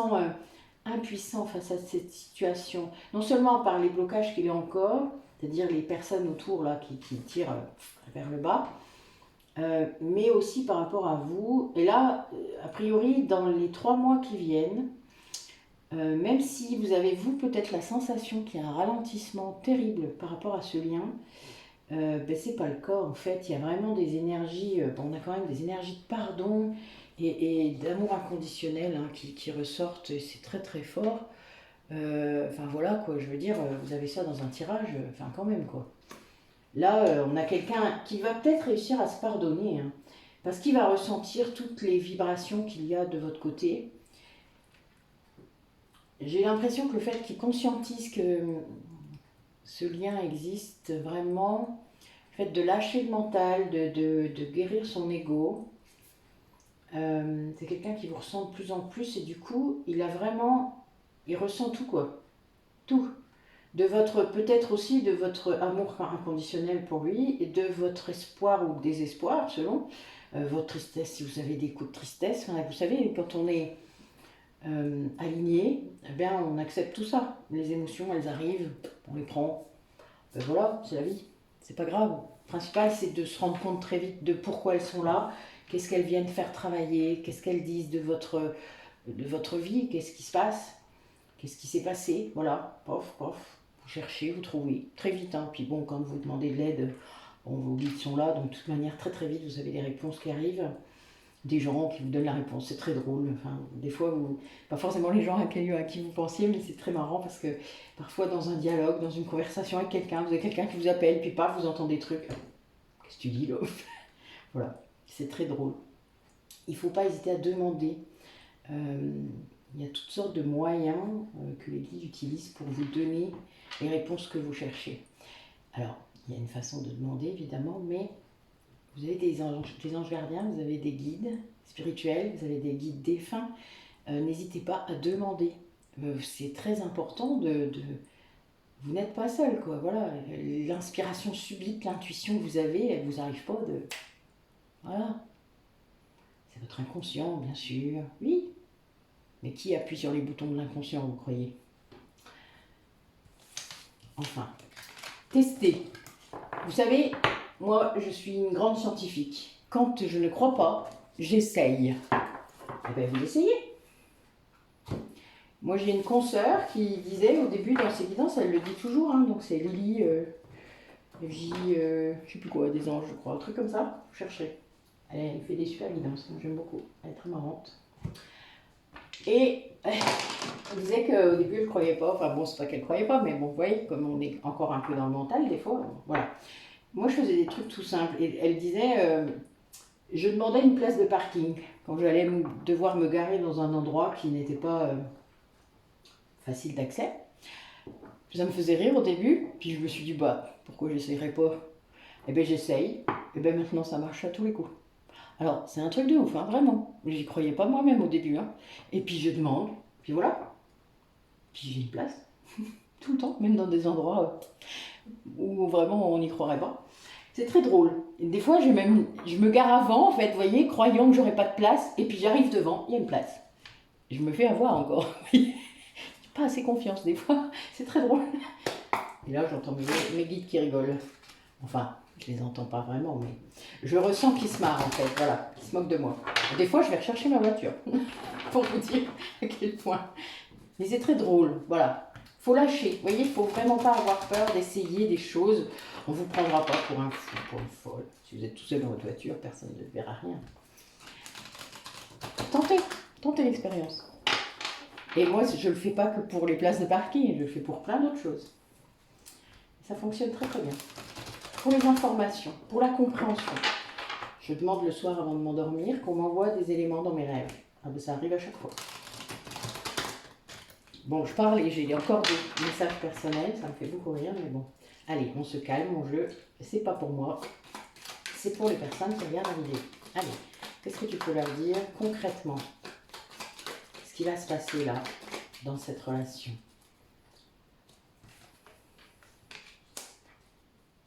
impuissant face à cette situation, non seulement par les blocages qu'il a encore, c'est-à-dire les personnes autour là qui tirent vers le bas, mais aussi par rapport à vous. Et là, a priori, dans les 3 mois qui viennent, même si vous avez, vous, peut-être la sensation qu'il y a un ralentissement terrible par rapport à ce lien, ben c'est pas le cas en fait. Il y a vraiment des énergies, on a quand même des énergies de pardon et d'amour inconditionnel hein, qui ressortent, et c'est très très fort. Enfin voilà quoi, je veux dire, vous avez ça dans un tirage, enfin quand même quoi. Là, on a quelqu'un qui va peut-être réussir à se pardonner, hein, parce qu'il va ressentir toutes les vibrations qu'il y a de votre côté. J'ai l'impression que le fait qu'il conscientise que ce lien existe vraiment, le fait de lâcher le mental, de guérir son ego, c'est quelqu'un qui vous ressent de plus en plus et du coup, il ressent tout quoi, tout. De votre, peut-être aussi de votre amour inconditionnel pour lui et de votre espoir ou désespoir selon votre tristesse, si vous avez des coups de tristesse. Enfin, vous savez, quand on est aligné, eh bien, on accepte tout ça. Les émotions, elles arrivent, on les prend. Ben voilà, c'est la vie, c'est pas grave. Le principal, c'est de se rendre compte très vite de pourquoi elles sont là, qu'est-ce qu'elles viennent faire travailler, qu'est-ce qu'elles disent de votre vie, qu'est-ce qui se passe, qu'est-ce qui s'est passé, voilà, pof, pof. Vous cherchez, vous trouvez, très vite. Hein. Puis bon, quand vous demandez de l'aide, bon, vos guides sont là, donc de toute manière, très très vite, vous avez des réponses qui arrivent. Des gens qui vous donnent la réponse, c'est très drôle. Enfin, des fois, pas forcément les gens à qui vous pensiez, mais c'est très marrant parce que parfois, dans un dialogue, dans une conversation avec quelqu'un, vous avez quelqu'un qui vous appelle, puis paf, vous entendez des trucs. Qu'est-ce que tu dis là? Voilà, c'est très drôle. Il ne faut pas hésiter à demander. Il y a toutes sortes de moyens que les guides utilisent pour vous donner les réponses que vous cherchez. Alors, il y a une façon de demander, évidemment, mais vous avez des anges gardiens, vous avez des guides spirituels, vous avez des guides défunts. N'hésitez pas à demander. C'est très important Vous n'êtes pas seul, quoi. Voilà, l'inspiration subite, l'intuition que vous avez, elle vous arrive pas de... Voilà. C'est votre inconscient, bien sûr. Oui. Mais qui appuie sur les boutons de l'inconscient, vous croyez? Enfin, testez. Vous savez, moi, je suis une grande scientifique. Quand je ne crois pas, j'essaye. Eh bien, vous essayez. Moi, j'ai une consoeur qui disait au début dans ses guidances, elle le dit toujours, hein, donc c'est Lily, je sais plus quoi, des anges, je crois, un truc comme ça. Vous cherchez. Elle fait des super guidances, j'aime beaucoup. Elle est très marrante. Et elle disait qu'au début, elle ne croyait pas. Enfin bon, c'est pas qu'elle ne croyait pas, mais bon, vous voyez, comme on est encore un peu dans le mental, des fois, voilà. Moi, je faisais des trucs tout simples. Et elle disait, je demandais une place de parking quand j'allais devoir me garer dans un endroit qui n'était pas facile d'accès. Ça me faisait rire au début, puis je me suis dit, bah, pourquoi j'essayerais pas? Eh bien, j'essaye, et bien maintenant, ça marche à tous les coups. Alors, c'est un truc de ouf, hein, vraiment. J'y croyais pas moi-même au début. Hein. Et puis, je demande, puis voilà. Puis j'ai une place, tout le temps, même dans des endroits où vraiment on n'y croirait pas. C'est très drôle. Et des fois, je me gare avant, en fait, vous voyez, croyant que j'aurais pas de place, et puis j'arrive devant, il y a une place. Je me fais avoir encore. J'ai pas assez confiance des fois, c'est très drôle. Et là, j'entends mes guides qui rigolent. Enfin, je les entends pas vraiment, mais je ressens qu'ils se marrent en fait, voilà, qu'ils se moquent de moi. Des fois, je vais rechercher ma voiture, pour vous dire à quel point. Mais c'est très drôle, voilà. Faut lâcher, vous voyez, il faut vraiment pas avoir peur d'essayer des choses. On vous prendra pas pour un fou, pour une folle. Si vous êtes tout seul dans votre voiture, personne ne verra rien. Tentez l'expérience. Et moi, je le fais pas que pour les places de parking, je le fais pour plein d'autres choses. Ça fonctionne très très bien. Pour les informations, pour la compréhension. Je demande le soir avant de m'endormir qu'on m'envoie des éléments dans mes rêves. Ah ben ça arrive à chaque fois. Bon, je parle et j'ai encore des messages personnels, ça me fait beaucoup rire, mais bon. Allez, on se calme, mon jeu, c'est pas pour moi, c'est pour les personnes qui regardent la vidéo. Allez, qu'est-ce que tu peux leur dire concrètement? Qu'est-ce qui va se passer là, dans cette relation?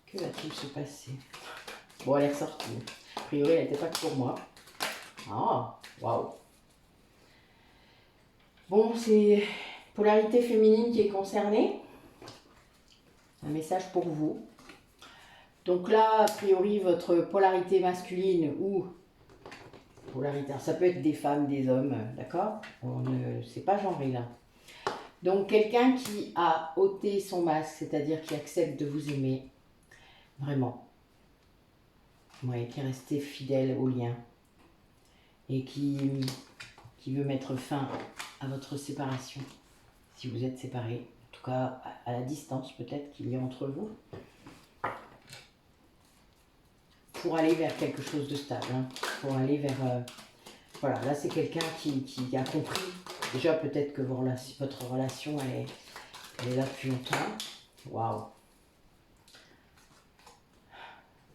Que va-t-il se passer? Bon, elle est ressortie. A priori, elle n'était pas que pour moi. Ah, waouh! Bon, c'est polarité féminine qui est concernée. Un message pour vous. Donc là, a priori, votre polarité masculine ou polarité, ça peut être des femmes, des hommes, d'accord? On ne sait pas genré là. Donc quelqu'un qui a ôté son masque, c'est-à-dire qui accepte de vous aimer, vraiment. Ouais, qui est resté fidèle au lien et qui veut mettre fin à votre séparation. si vous êtes séparés, en tout cas à la distance peut-être qu'il y a entre vous, pour aller vers quelque chose de stable, hein, pour aller vers... voilà, là c'est quelqu'un qui a compris, déjà peut-être que votre relation elle est là depuis longtemps. Waouh.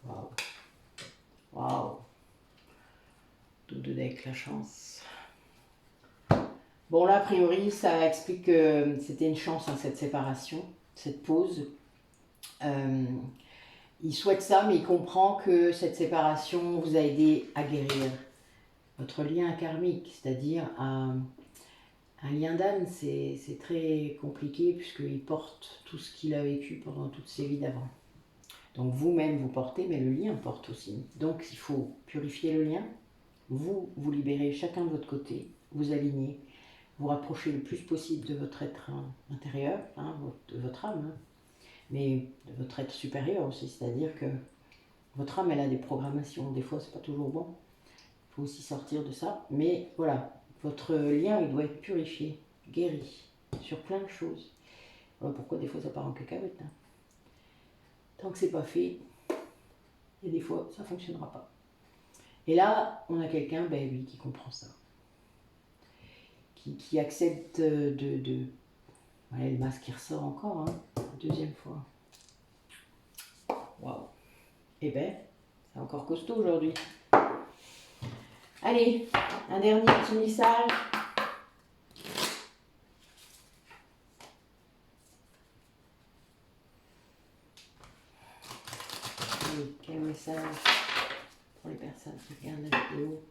Waouh. Waouh. Dos de deck, la chance. Bon là, a priori, ça explique que c'était une chance, hein, cette séparation, cette pause. Il souhaite ça, mais il comprend que cette séparation vous a aidé à guérir votre lien karmique, c'est-à-dire un lien d'âme. C'est très compliqué puisqu'il porte tout ce qu'il a vécu pendant toutes ses vies d'avant. Donc vous-même vous portez, mais le lien porte aussi. Donc il faut purifier le lien, vous libérez chacun de votre côté, vous alignez, vous rapprochez le plus possible de votre être intérieur, hein, de votre âme, hein, mais de votre être supérieur aussi, c'est-à-dire que votre âme, elle a des programmations, des fois c'est pas toujours bon, il faut aussi sortir de ça, mais voilà, votre lien, il doit être purifié, guéri, sur plein de choses. Voilà pourquoi des fois ça part en cacahuète. Hein. Tant que c'est pas fait, et des fois ça fonctionnera pas. Et là, on a quelqu'un, ben oui, qui comprend ça. Qui accepte de... Ouais, le masque qui ressort encore, hein, deuxième fois. Waouh. Eh ben, c'est encore costaud aujourd'hui. Allez, un dernier petit message. Allez, quel message pour les personnes qui regardent la vidéo?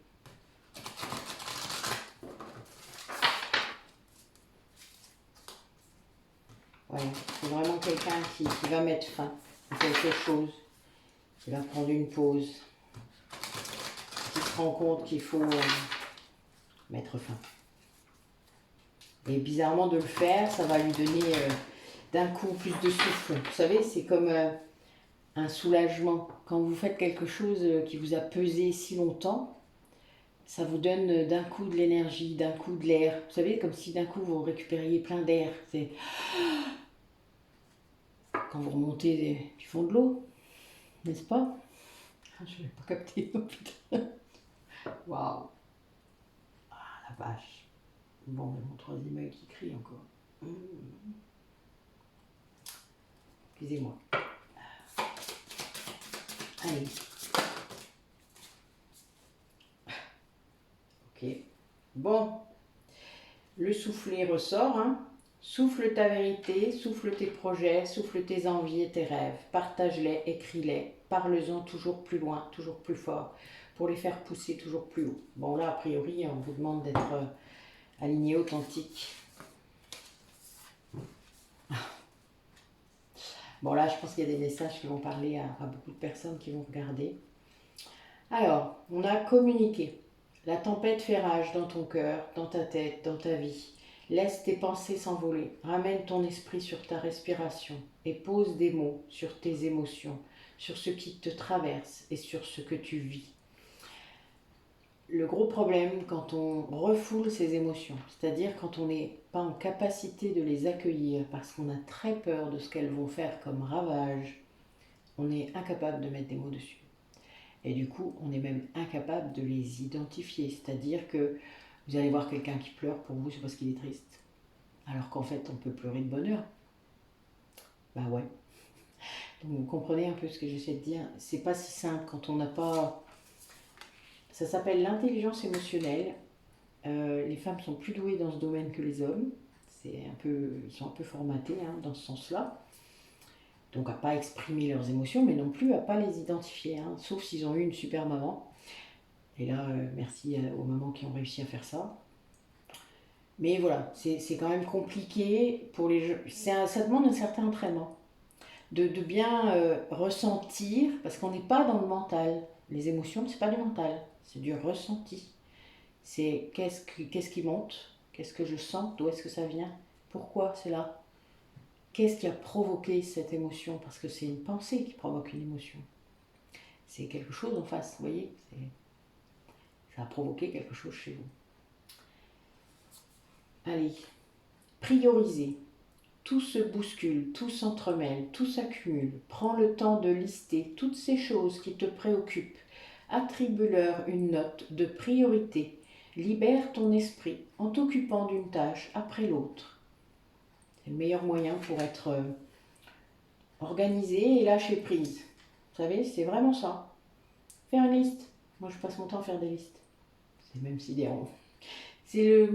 Ouais, c'est vraiment quelqu'un qui va mettre fin à quelque chose, qui va prendre une pause, qui se rend compte qu'il faut mettre fin. Et bizarrement de le faire, ça va lui donner d'un coup plus de souffle. Vous savez, c'est comme un soulagement. Quand vous faites quelque chose qui vous a pesé si longtemps, ça vous donne d'un coup de l'énergie, d'un coup de l'air. Vous savez, comme si d'un coup vous récupériez plein d'air. C'est quand vous remontez du fond de l'eau, n'est-ce pas? Je n'ai pas capté. Waouh! Ah la vache! Bon, mon troisième œil qui crie encore. Excusez-moi. Allez. Ok. Bon. Le soufflet ressort. Hein. Souffle ta vérité, souffle tes projets, souffle tes envies et tes rêves. Partage-les, écris-les. Parle-en toujours plus loin, toujours plus fort. Pour les faire pousser toujours plus haut. Bon là, a priori, on vous demande d'être aligné, authentique. Bon là, je pense qu'il y a des messages qui vont parler à beaucoup de personnes qui vont regarder. Alors, on a communiqué. La tempête fait rage dans ton cœur, dans ta tête, dans ta vie. Laisse tes pensées s'envoler. Ramène ton esprit sur ta respiration et pose des mots sur tes émotions, sur ce qui te traverse et sur ce que tu vis. Le gros problème quand on refoule ses émotions, c'est-à-dire quand on n'est pas en capacité de les accueillir parce qu'on a très peur de ce qu'elles vont faire comme ravage, on est incapable de mettre des mots dessus. Et du coup, on est même incapable de les identifier, c'est-à-dire que vous allez voir quelqu'un qui pleure, pour vous, c'est parce qu'il est triste. Alors qu'en fait, on peut pleurer de bonheur. Bah ouais. Donc vous comprenez un peu ce que j'essaie de dire. C'est pas si simple quand on n'a pas... Ça s'appelle l'intelligence émotionnelle. Les femmes sont plus douées dans ce domaine que les hommes. Ils sont un peu formatés hein, dans ce sens-là. Donc à pas exprimer leurs émotions, mais non plus à pas les identifier. Hein, sauf s'ils ont eu une super maman. Et là, merci aux mamans qui ont réussi à faire ça. Mais voilà, c'est quand même compliqué pour les jeunes. Ça demande un certain entraînement. De bien ressentir, parce qu'on n'est pas dans le mental. Les émotions, c'est pas du mental, c'est du ressenti. C'est qu'est-ce qui monte, qu'est-ce que je sens, d'où est-ce que ça vient, pourquoi c'est là, qu'est-ce qui a provoqué cette émotion, parce que c'est une pensée qui provoque une émotion. C'est quelque chose en face, vous voyez, ça a provoqué quelque chose chez vous. Allez, prioriser. Tout se bouscule, tout s'entremêle, tout s'accumule. Prends le temps de lister toutes ces choses qui te préoccupent. Attribue-leur une note de priorité. Libère ton esprit en t'occupant d'une tâche après l'autre. C'est le meilleur moyen pour être organisé et lâcher prise. Vous savez, c'est vraiment ça. Faire une liste. Moi, je passe mon temps à faire des listes. C'est même sidérant. C'est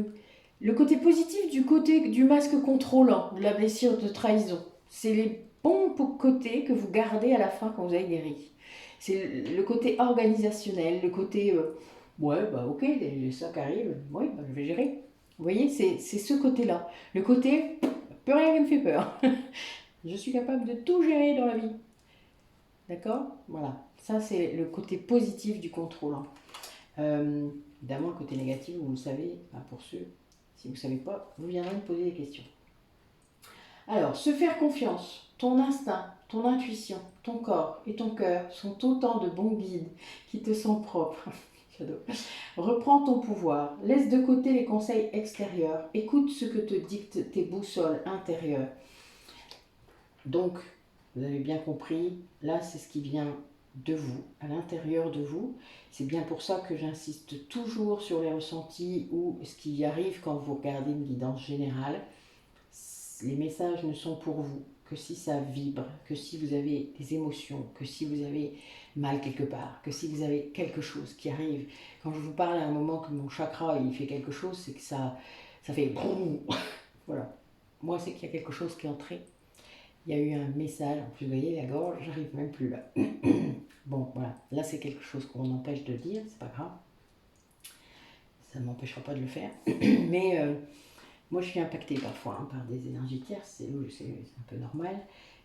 le côté positif du masque contrôlant, de la blessure de trahison. C'est les bons côtés que vous gardez à la fin quand vous avez guéri. C'est le côté organisationnel, le côté ouais, bah ok, j'ai ça qui arrive, ouais, bah, je vais gérer. Vous voyez, c'est ce côté-là. Le côté, plus rien qui me fait peur. Je suis capable de tout gérer dans la vie. D'accord? Voilà. Ça, c'est le côté positif du contrôlant. Évidemment, le côté négatif, vous le savez, pour ceux, si vous ne savez pas, vous viendrez me poser des questions. Alors, se faire confiance, ton instinct, ton intuition, ton corps et ton cœur sont autant de bons guides qui te sont propres. J'adore. Reprends ton pouvoir, laisse de côté les conseils extérieurs, écoute ce que te dictent tes boussoles intérieures. Donc, vous avez bien compris, là c'est ce qui vient de vous, à l'intérieur de vous. C'est bien pour ça que j'insiste toujours sur les ressentis ou ce qui arrive quand vous regardez une guidance générale. Les messages ne sont pour vous que si ça vibre, que si vous avez des émotions, que si vous avez mal quelque part, que si vous avez quelque chose qui arrive. Quand je vous parle à un moment que mon chakra il fait quelque chose, c'est que ça fait brrr. Voilà. Moi, c'est qu'il y a quelque chose qui est entré. Il y a eu un message, en plus vous voyez la gorge, j'arrive même plus là. Bon, voilà, là c'est quelque chose qu'on m'empêche de dire, c'est pas grave. Ça ne m'empêchera pas de le faire. Mais moi je suis impactée parfois par des énergies tierces, c'est un peu normal.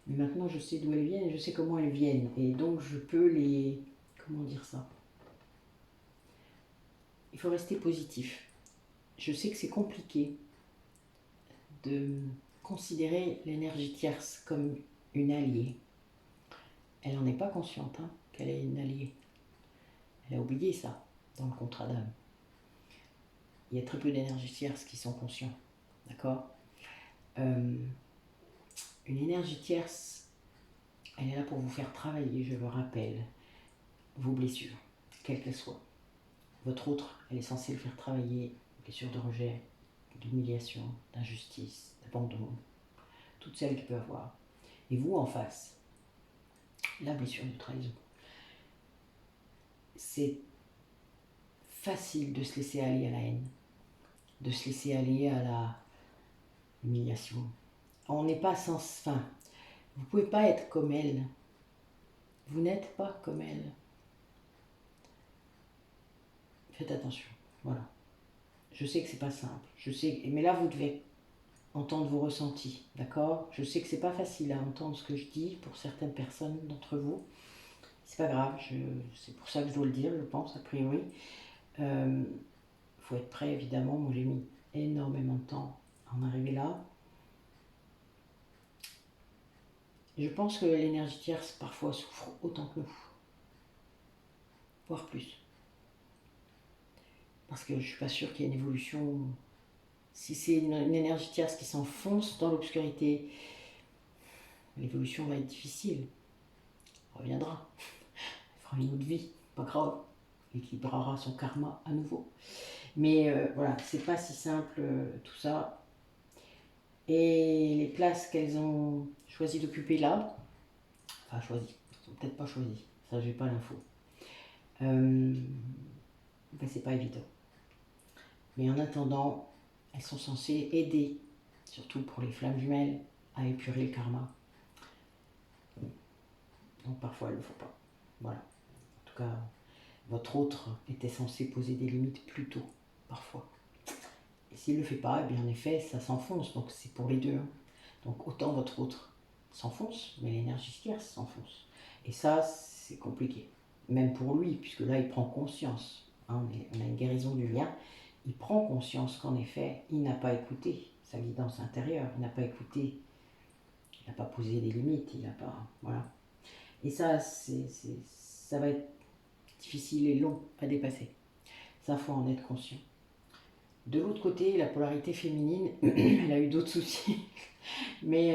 Mais maintenant je sais d'où elles viennent et je sais comment elles viennent. Et donc je peux les... Comment dire ça? Il faut rester positif. Je sais que c'est compliqué de considérer l'énergie tierce comme une alliée. Elle n'en est pas consciente qu'elle est une alliée. Elle a oublié ça dans le contrat d'âme. Il y a très peu d'énergies tierces qui sont conscients. D'accord? Une énergie tierce, elle est là pour vous faire travailler, je le rappelle, vos blessures, quelles qu'elles soient. Votre autre, elle est censée le faire travailler, blessures de rejet, d'humiliation, d'injustice, d'abandon, toutes celles qu'il peut avoir. Et vous, en face, la blessure de trahison. C'est facile de se laisser aller à la haine, de se laisser aller à la humiliation. On n'est pas sans fin. Vous ne pouvez pas être comme elle. Vous n'êtes pas comme elle. Faites attention. Voilà. Je sais que c'est pas simple. Je sais, mais là vous devez entendre vos ressentis, d'accord? Je sais que c'est pas facile à entendre ce que je dis pour certaines personnes d'entre vous. C'est pas grave. C'est pour ça que je dois le dire, je pense a priori. Faut être prêt évidemment. Moi j'ai mis énormément de temps à en arriver là. Je pense que l'énergie tierce parfois souffre autant que nous, voire plus. Parce que je ne suis pas sûre qu'il y ait une évolution. Si c'est une énergie tierce qui s'enfonce dans l'obscurité, l'évolution va être difficile. Elle reviendra. Elle fera une autre vie, pas grave. Elle équilibrera son karma à nouveau. Mais voilà, c'est pas si simple tout ça. Et les places qu'elles ont choisi d'occuper là, enfin choisi, elles n'ont peut-être pas choisi, ça j'ai pas l'info. Ben, c'est pas évident. Mais en attendant, elles sont censées aider, surtout pour les flammes jumelles, à épurer le karma. Donc parfois elles ne le font pas. Voilà. En tout cas, votre autre était censé poser des limites plus tôt, parfois. Et s'il ne le fait pas, eh bien en effet, ça s'enfonce. Donc c'est pour les deux. Donc autant votre autre s'enfonce, mais l'énergie tierce s'enfonce. Et ça, c'est compliqué. Même pour lui, puisque là, il prend conscience. On a une guérison du lien. Il prend conscience qu'en effet, il n'a pas écouté sa guidance intérieure. Il n'a pas écouté. Il n'a pas posé des limites. Il n'a pas... Voilà. Et ça, ça va être difficile et long à dépasser. Ça, il faut en être conscient. De l'autre côté, la polarité féminine, elle a eu d'autres soucis, mais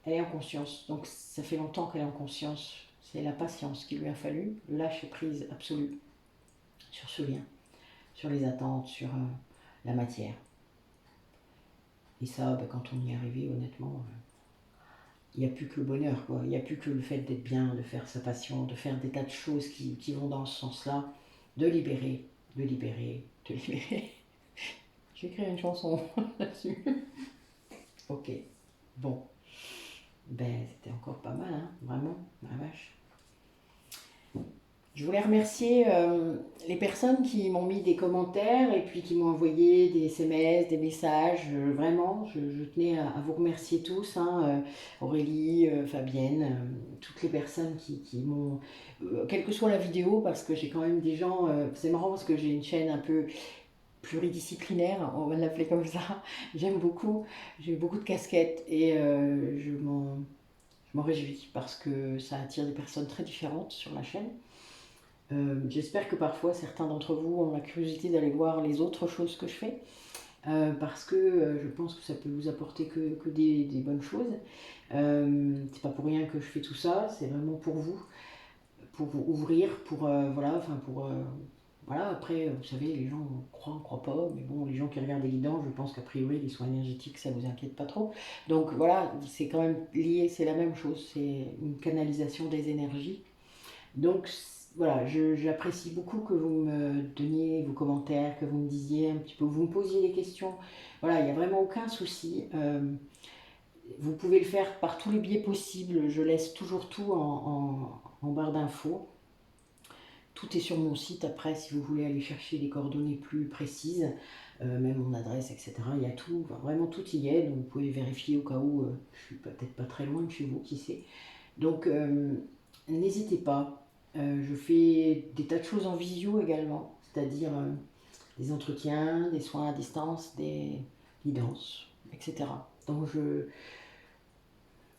elle est en conscience. Donc ça fait longtemps qu'elle est en conscience. C'est la patience qu'il lui a fallu, le lâcher prise absolu sur ce lien, sur les attentes, sur la matière. Et ça, quand on y est arrivé, honnêtement, il n'y a plus que le bonheur, quoi. Il n'y a plus que le fait d'être bien, de faire sa passion, de faire des tas de choses qui vont dans ce sens-là, de libérer, de libérer, de libérer. Je vais écrire une chanson là-dessus. Ok, bon. Ben, c'était encore pas mal, hein, vraiment, ma vache. Je voulais remercier les personnes qui m'ont mis des commentaires et puis qui m'ont envoyé des SMS, des messages. Vraiment, je tenais à vous remercier tous, hein, Aurélie, Fabienne, toutes les personnes qui m'ont... quelle que soit la vidéo, parce que j'ai quand même des gens... c'est marrant parce que j'ai une chaîne un peu pluridisciplinaire, on va l'appeler comme ça. J'aime beaucoup, j'ai beaucoup de casquettes et je m'en réjouis parce que ça attire des personnes très différentes sur la chaîne. J'espère que parfois certains d'entre vous ont la curiosité d'aller voir les autres choses que je fais, parce que je pense que ça peut vous apporter que des bonnes choses. C'est pas pour rien que je fais tout ça, c'est vraiment pour vous ouvrir, pour voilà, enfin pour voilà. Après, vous savez, les gens croient pas, mais bon, les gens qui regardent les guidons, je pense qu'a priori les soins énergétiques, ça vous inquiète pas trop. Donc voilà, c'est quand même lié, c'est la même chose, c'est une canalisation des énergies. Donc voilà, j'apprécie beaucoup que vous me donniez vos commentaires, que vous me disiez un petit peu, vous me posiez des questions. Voilà, il n'y a vraiment aucun souci. Vous pouvez le faire par tous les biais possibles. Je laisse toujours tout en barre d'infos. Tout est sur mon site après, si vous voulez aller chercher des coordonnées plus précises, même mon adresse, etc. Il y a tout, enfin, vraiment tout y est. Donc vous pouvez vérifier au cas où je suis peut-être pas très loin de chez vous, qui sait. Donc n'hésitez pas. Je fais des tas de choses en visio également, c'est-à-dire des entretiens, des soins à distance, des guidances, etc. Donc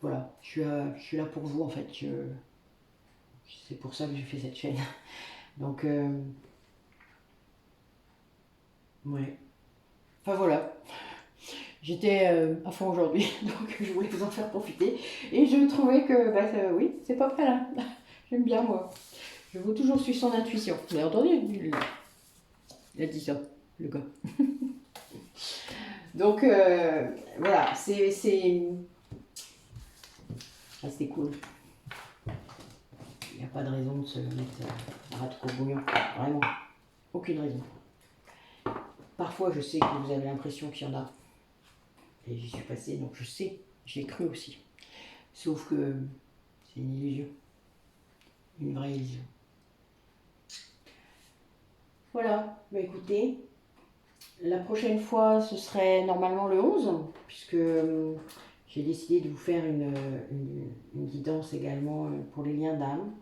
voilà, je suis là pour vous en fait. C'est pour ça que j'ai fait cette chaîne. Donc ouais. Enfin voilà. J'étais à fond aujourd'hui, donc je voulais vous en faire profiter. Et je trouvais que, oui, c'est pas mal, hein. J'aime bien moi. Je veux toujours suivre son intuition. Vous avez entendu? Il a dit ça, le gars. Donc voilà, c'était cool. Il n'y a pas de raison de se mettre à rate au bouillon. Vraiment, aucune raison. Parfois, je sais que vous avez l'impression qu'il y en a. Et j'y suis passée, donc je sais, j'ai cru aussi. Sauf que c'est une illusion. Une vraie illusion. Voilà, bah écoutez, la prochaine fois, ce serait normalement le 11, puisque j'ai décidé de vous faire une guidance également pour les liens d'âme,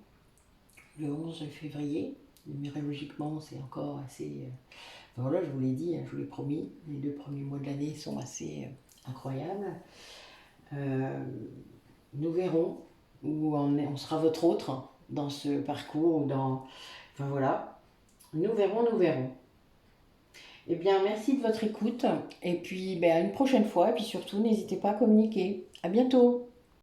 le 11 février. Numérologiquement, c'est encore assez... voilà, je vous l'ai dit, hein, je vous l'ai promis, les 2 premiers mois de l'année sont assez incroyables. Nous verrons où on sera votre autre dans ce parcours, ou dans... Enfin voilà, nous verrons, nous verrons. Eh bien, merci de votre écoute. Et puis, à une prochaine fois. Et puis surtout, n'hésitez pas à communiquer. À bientôt.